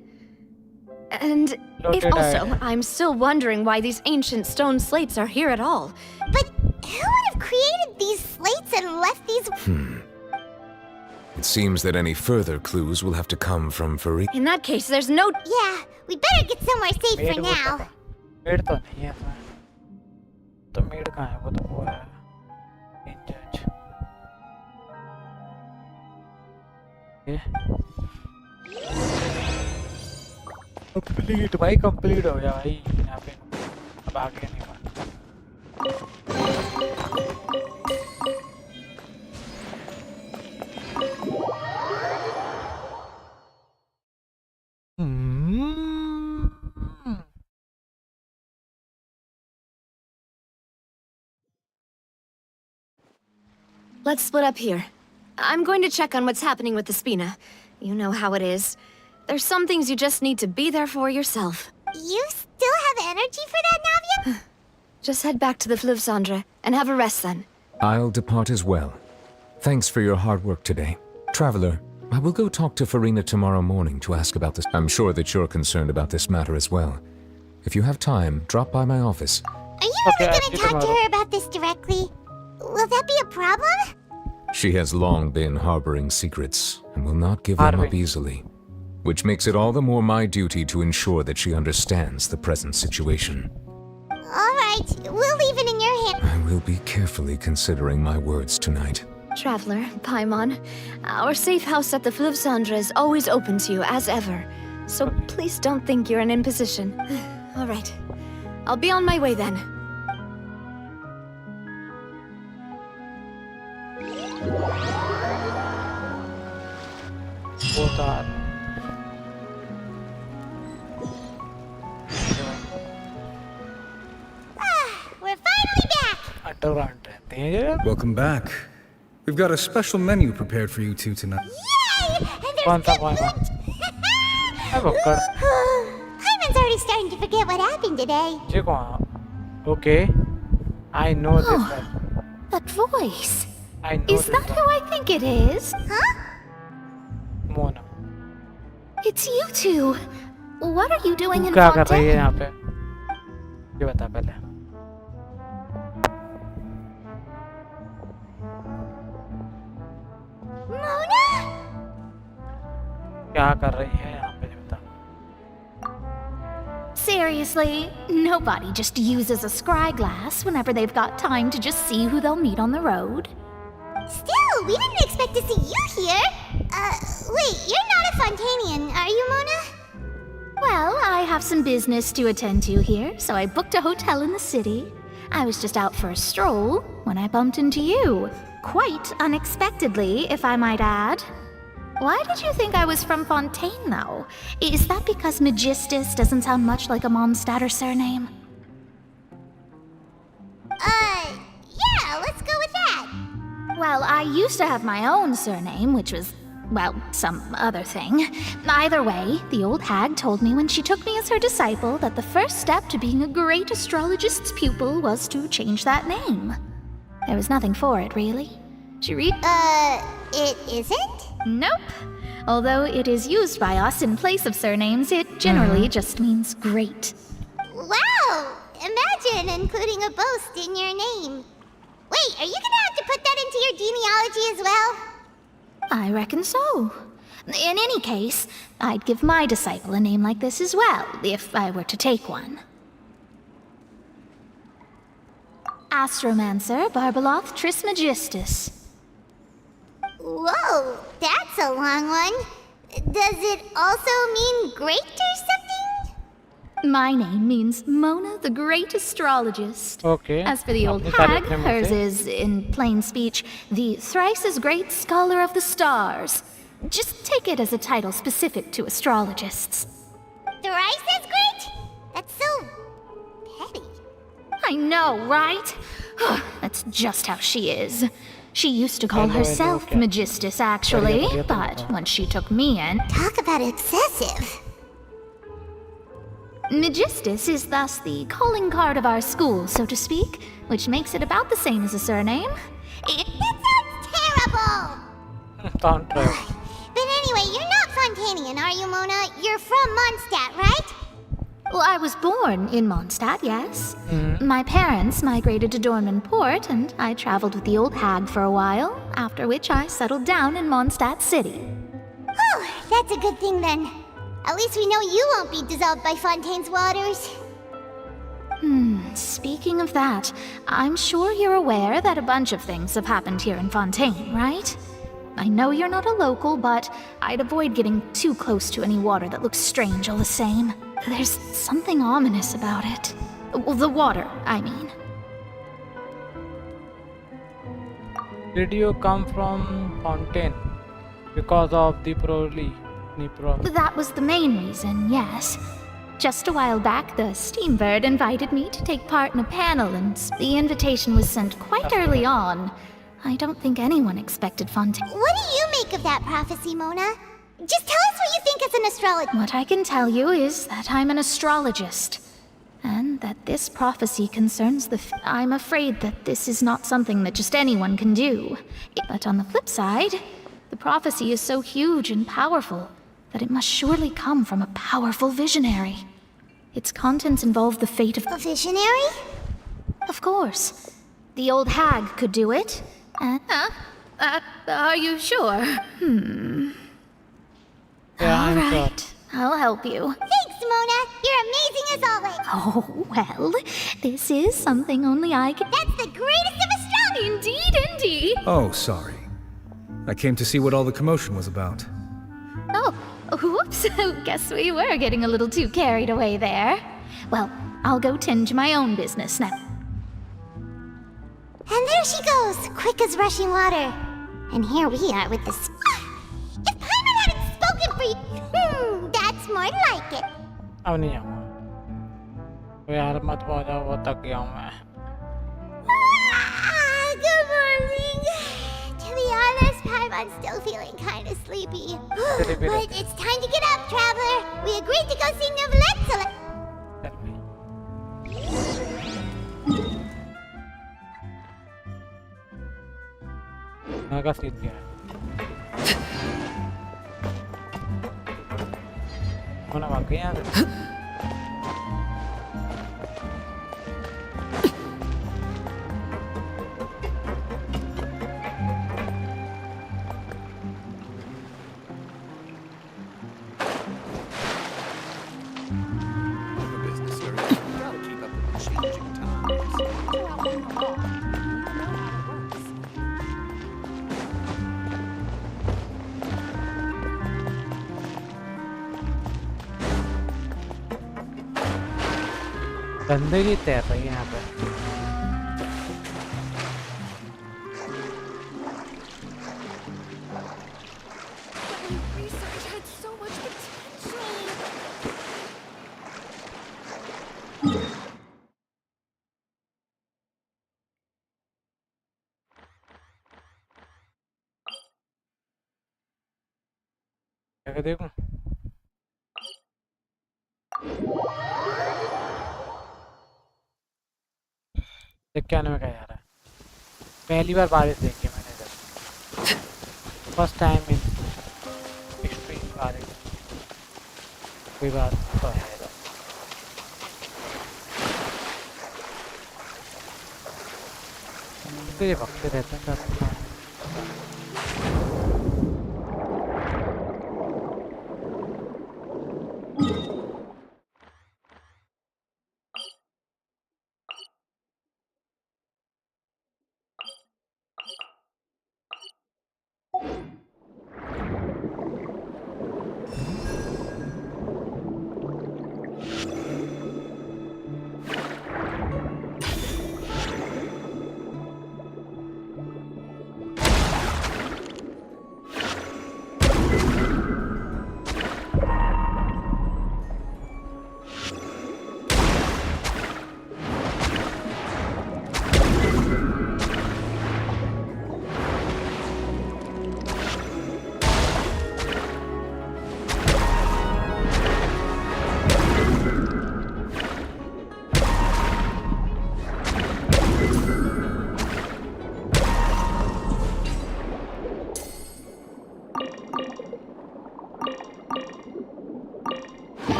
S9: And if also, I'm still wondering why these ancient stone slates are here at all.
S7: But who would have created these slates and left these...
S14: It seems that any further clues will have to come from Farina.
S9: In that case, there's no...
S7: Yeah, we better get somewhere safe for now.
S2: Made तो नहीं है तो made कहाँ है? वो तो वो है इंचार्ज। ये कंप्लीट भाई, कंप्लीट हो गया भाई यहाँ पे। अब आगे नहीं बात।
S9: Let's split up here. I'm going to check on what's happening with the Spina. You know how it is. There's some things you just need to be there for yourself.
S7: You still have energy for that, Navia?
S9: Just head back to the Fleuve Cendre and have a rest then.
S14: I'll depart as well. Thanks for your hard work today. Traveler, I will go talk to Farina tomorrow morning to ask about this. I'm sure that you're concerned about this matter as well. If you have time, drop by my office.
S7: Are you really gonna talk to her about this directly? Will that be a problem?
S14: She has long been harboring secrets and will not give them up easily, which makes it all the more my duty to ensure that she understands the present situation.
S7: Alright, we'll leave it in your hands.
S14: I will be carefully considering my words tonight.
S9: Traveler, Paimon, our safe house at the Fleuve Cendre is always open to you, as ever. So please don't think you're an imposition. All right. I'll be on my way then.
S2: Both are.
S7: We're finally back!
S2: Underground रहते हैं ये.
S8: Welcome back. We've got a special menu prepared for you two tonight.
S7: Yay! And there's
S2: कौन सा
S7: good
S2: कौन
S7: food!
S2: बक्कड़.
S7: Hyman's already starting to forget what happened today.
S2: ये कौन? Okay. I know this one.
S13: That voice.
S2: I know
S13: Is
S2: this
S13: that
S2: one.
S13: who I think it is? Huh?
S2: Mona.
S13: It's you two. What are you doing in
S2: क्या कर रही है
S13: Fontaine?
S2: यहाँ पे? ये बता पहले.
S7: Mona?
S2: क्या कर रही है यहाँ पे? ये बता.
S13: Seriously, nobody just uses a scry glass whenever they've got time to just see who they'll meet on the road.
S7: Still, we didn't expect to see you here. Wait, you're not a Fontanian, are you, Mona?
S13: Well, I have some business to attend to here, so I booked a hotel in the city. I was just out for a stroll when I bumped into you. Quite unexpectedly, if I might add. Why did you think I was from Fontaine, though? Is that because Magistus doesn't sound much like a Mondstadter surname?
S7: Yeah, let's go with that.
S13: Well, I used to have my own surname, which was, well, some other thing. Either way, the old hag told me when she took me as her disciple that the first step to being a great astrologist's pupil was to change that name. There was nothing for it, really.
S7: It isn't?
S13: Nope. Although it is used by us in place of surnames, it generally just means great.
S7: Wow! Imagine including a boast in your name. Wait, are you gonna have to put that into your genealogy as well?
S13: I reckon so. In any case, I'd give my disciple a name like this as well, if I were to take one. Astromancer Barbeloth Trismegistus.
S7: Whoa, that's a long one. Does it also mean great or something?
S13: My name means Mona the Great Astrologist.
S2: Okay.
S13: As for the old hag, hers is, in plain speech, the thrice as great scholar of the stars. Just take it as a title specific to astrologists.
S7: Thrice as great? That's so petty.
S13: I know, right? That's just how she is. She used to call herself Magistus, actually, but when she took me in...
S7: Talk about excessive.
S13: Magistus is thus the calling card of our school, so to speak, which makes it about the same as a surname.
S7: That sounds terrible! But anyway, you're not Fontanian, are you, Mona? You're from Mondstadt, right?
S13: Well, I was born in Mondstadt, yes. My parents migrated to Dornman Port, and I traveled with the old hag for a while, after which I settled down in Mondstadt City.
S7: Oh, that's a good thing then. At least we know you won't be dissolved by Fontaine's waters.
S13: Speaking of that, I'm sure you're aware that a bunch of things have happened here in Fontaine, right? I know you're not a local, but I'd avoid getting too close to any water that looks strange all the same. There's something ominous about it. Well, the water, I mean.
S2: Did you come from Fontaine because of the Nipro?
S13: That was the main reason, yes. Just a while back, the Steambird invited me to take part in a panel, and the invitation was sent quite early on. I don't think anyone expected Fontaine.
S7: What do you make of that prophecy, Mona? Just tell us what you think as an astrologist.
S13: What I can tell you is that I'm an astrologist, and that this prophecy concerns I'm afraid that this is not something that just anyone can do. But on the flip side, The prophecy is so huge and powerful that it must surely come from a powerful visionary. Its contents involve the fate of...
S7: A visionary?
S13: Of course. The old hag could do it. Are you sure?
S2: Yeah,
S13: All right, I'll help you.
S7: Thanks, Mona. You're amazing as always.
S13: Oh, well, this is something only I can...
S7: That's the greatest of astrology!
S13: Indeed, indeed.
S8: Oh, sorry. I came to see what all the commotion was about.
S13: Oh, whoops. Guess we were getting a little too carried away there. Well, I'll go tend to my own business now.
S7: And there she goes, quick as rushing water. And here we are with this... If Paimon hadn't spoken for you... that's more like it.
S2: अब नहीं आऊँगा। वो यार मत पहुँचाओ, वो तक गया हूँ मैं।
S7: Good morning. To be honest, Paimon's still feeling kind of sleepy. But it's time to get up, traveler. We agreed to go see Neuvillette, so let...
S2: का सीट क्या है? होना वाकई यहाँ से? गंदगी तैर रही है यहाँ पे। क्या देखूं? क्या नाम का यार है? पहली बार बारिश देखी मैंने इधर। फर्स्ट टाइम इन एक्सट्रीम बारिश। कोई बात तो है इधर। तो ये वक्त रहता है।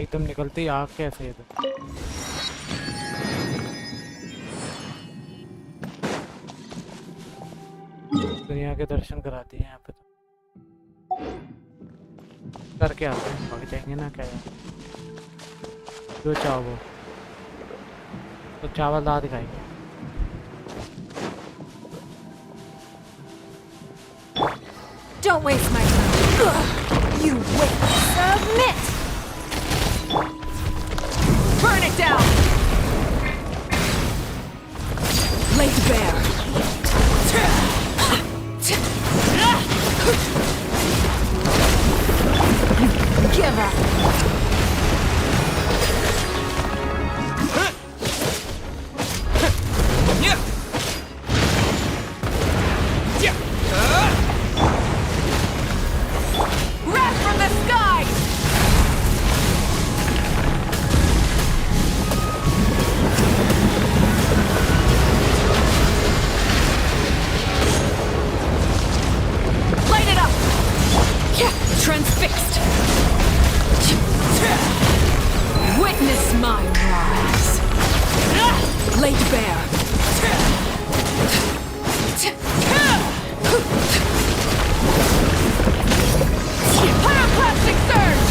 S2: एकदम निकलती आग कैसे है? दुनिया के दर्शन कराती है यहाँ पे तो करके आते हैं, भाग जाएंगे ना क्या यार। जो चाहो तो चावल दाल दिखाएंगे।
S12: Don't waste my time. You wait, sir. Submit! Burn it down! Laid bare. Give up. Wrath from the sky! Light it up! Transfixed! Witness my rise! Laid bare! Pyroclastic surge!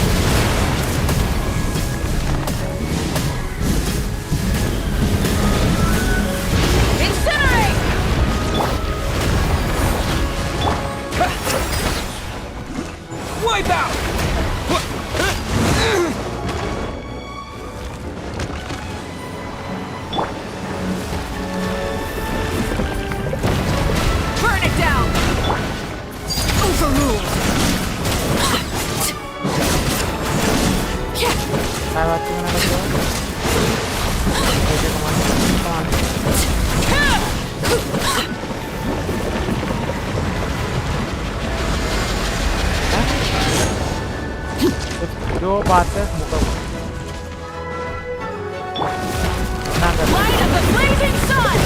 S12: Incinerate!
S4: Wipe out!
S12: Burn it down! Overrule!
S2: जो बात है मुकम्मल
S12: Light of the blazing sun!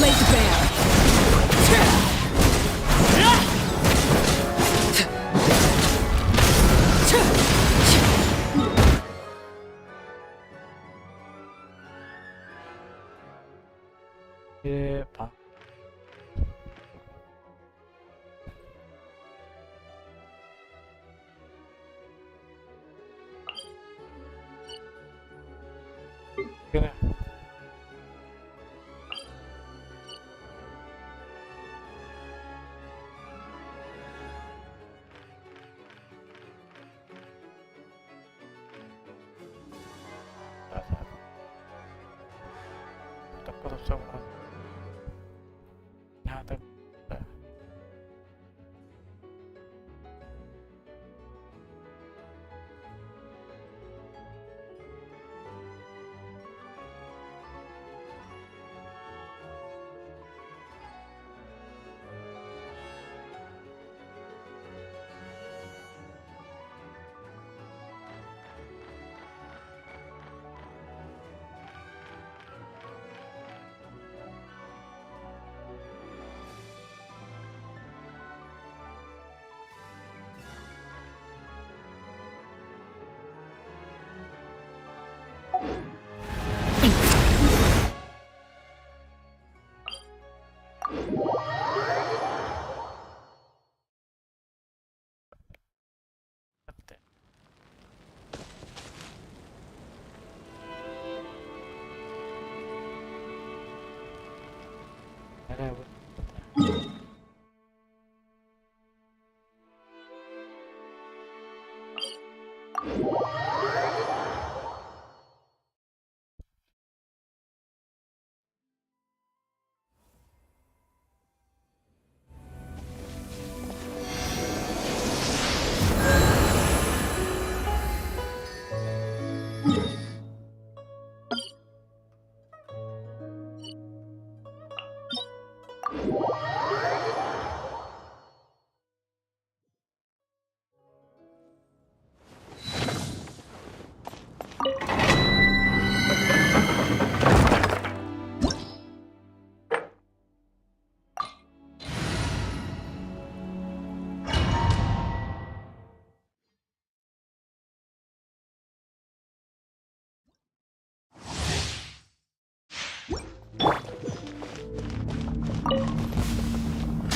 S12: Laid bare.
S2: ये पा यहाँ तक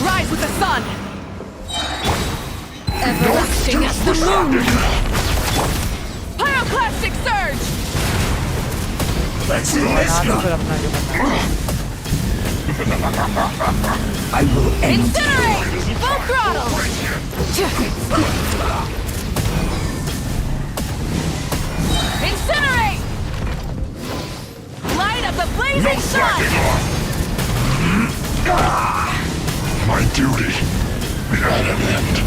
S12: Rise with the sun! Everlasting as the moon! Pyroclastic surge!
S1: Let's do this. I will end
S21: Incinerate! Full throttle! Incinerate! Light of the blazing sun!
S17: My duty at an end.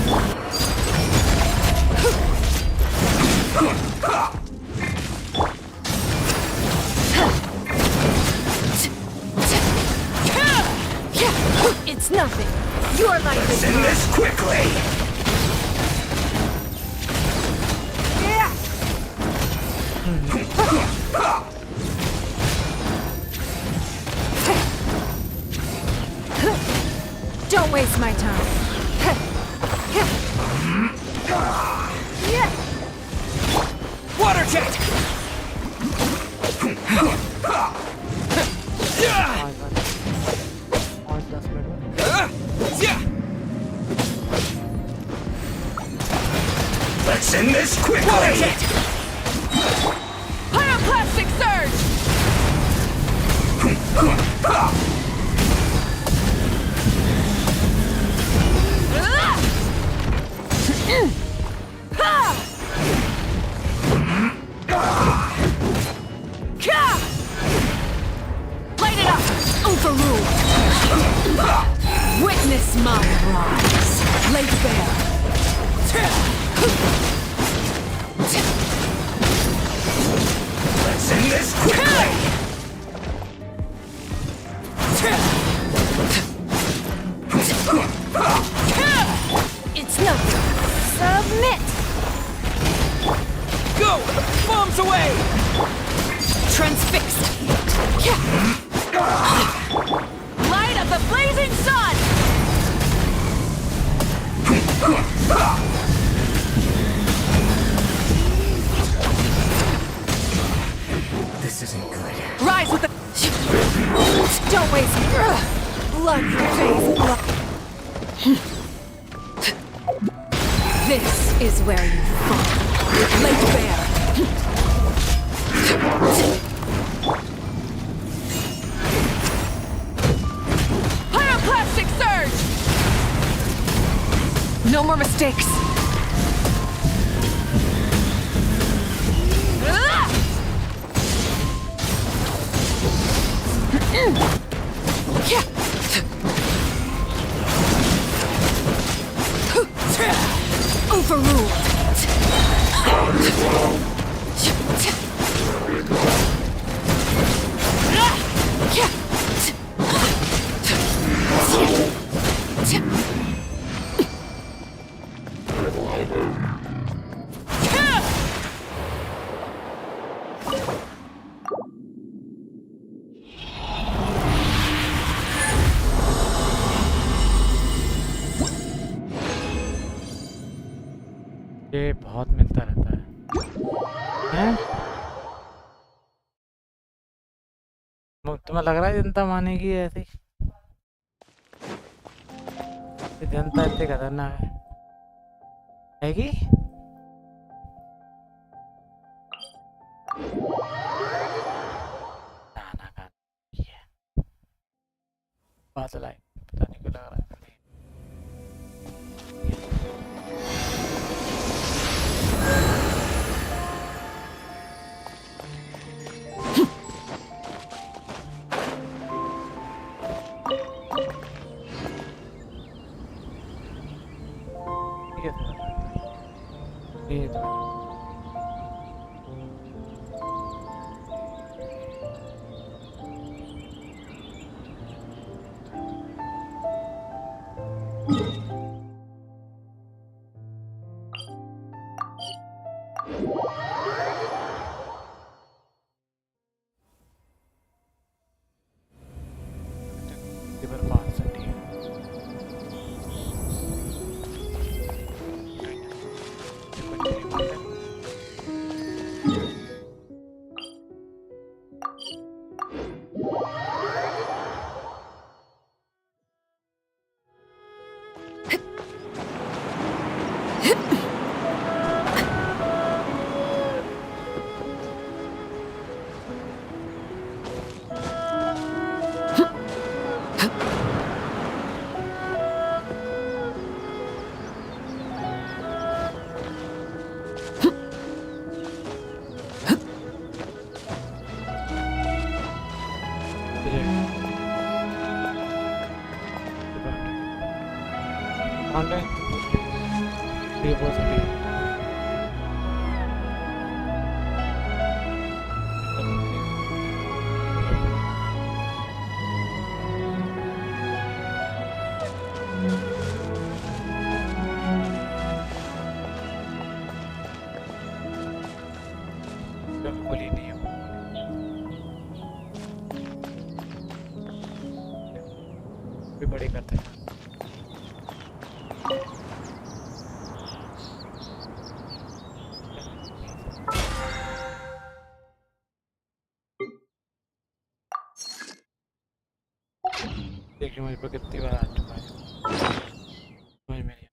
S9: It's nothing. Your life is
S1: End this quickly!
S9: Don't waste my time.
S1: Water jet! Let's end this quickly! Water jet!
S21: Pyroclastic surge! Light it up!
S15: Overruled. Witness my rise. Laid bare.
S1: Let's end this quickly!
S9: It's nothing. Submit.
S1: Go! Bombs away!
S15: Transfixed.
S21: Light of the blazing sun!
S1: This isn't good.
S21: Rise with the...
S9: Don't waste me. Blood phase.
S15: This is where you fall. Laid bare.
S21: Pyroclastic surge!
S15: No more mistakes. Overruled.
S2: ये बहुत मिलता रहता है हैं? तुम्हें लग रहा है जनता मानेगी ऐसे ही? जनता इतनी खतरनाक है कि बादल आए पता नहीं क्यों लग रहा है ऑनलाइन ये बहुत सही है। बिल्कुल ही नहीं है। भी बड़ी करते हैं। देखिए मुझ पर कितनी बार आ चुका है, समझ में नहीं आता।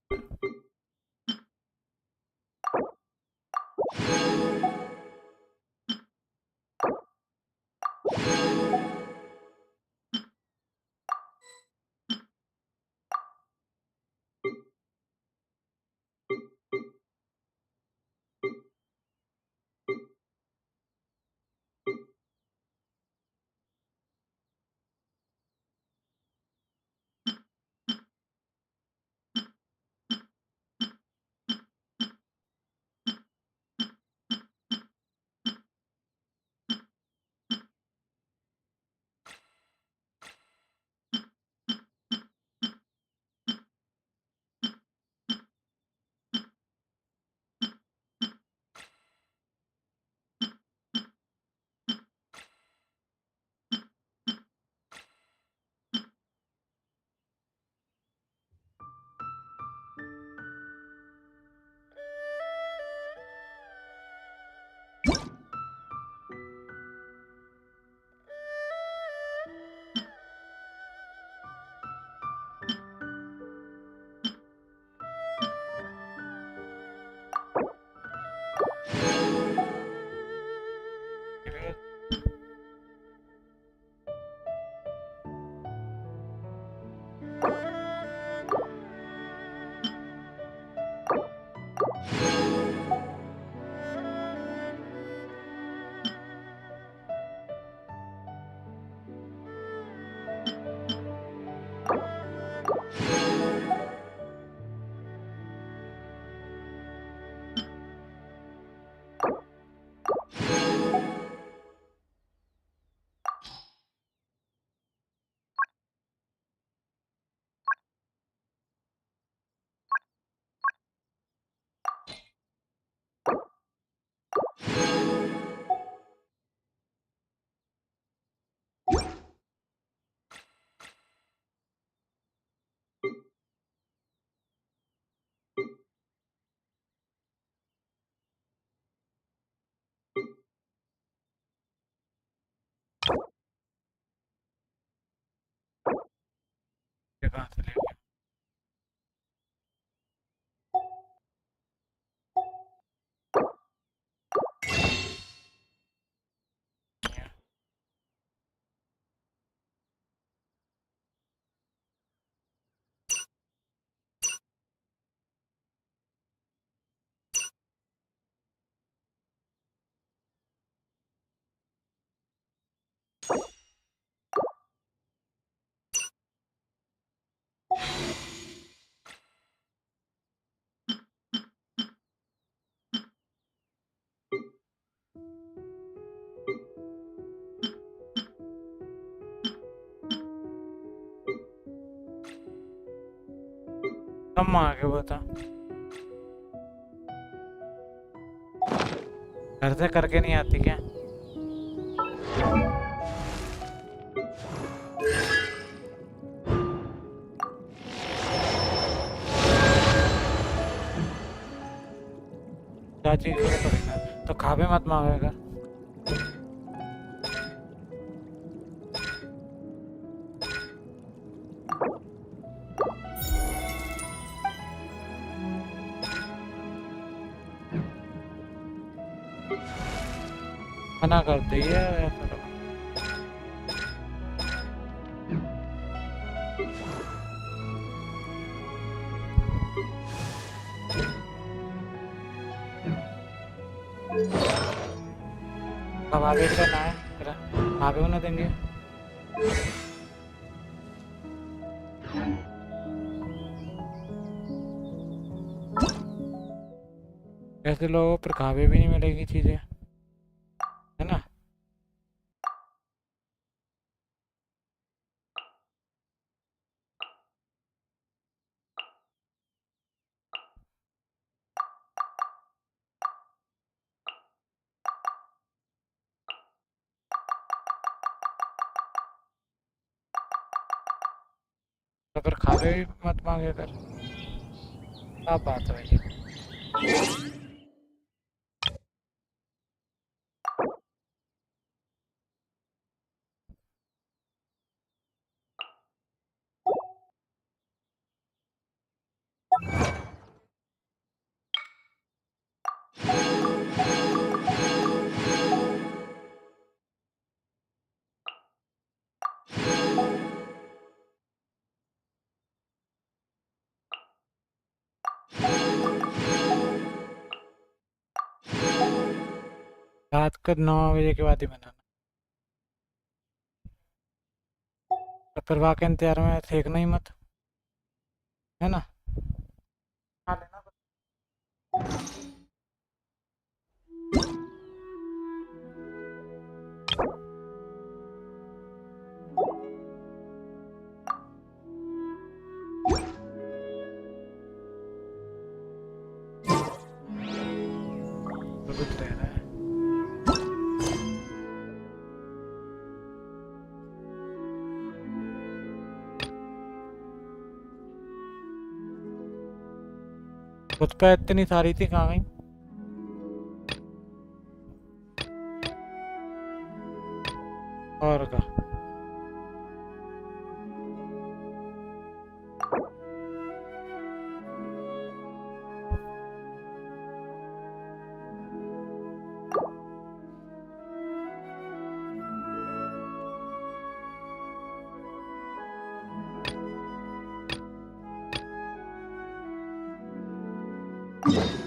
S2: कहाँ से लेके कम आगे बता, घर से करके नहीं आती क्या? क्या चीज पड़ेगा तो खावे मत मांगेगा। मना कर दिया या फिर अब आगे करना है, आगे होना देंगे। ऐसे लोगों पर खावे भी नहीं मिलेगी चीजें, है ना। तो फिर खावे भी मत मांगे कर, क्या बात है भाई। रात को 9 बजे के बाद ही बनाना, तो फिर वहाँ के इंतजार में फेंकना ही मत, है ना। खा लेना। तो कुछ रह रहा है। खुद पे इतनी सारी थी, कहाँ गई। और का
S1: you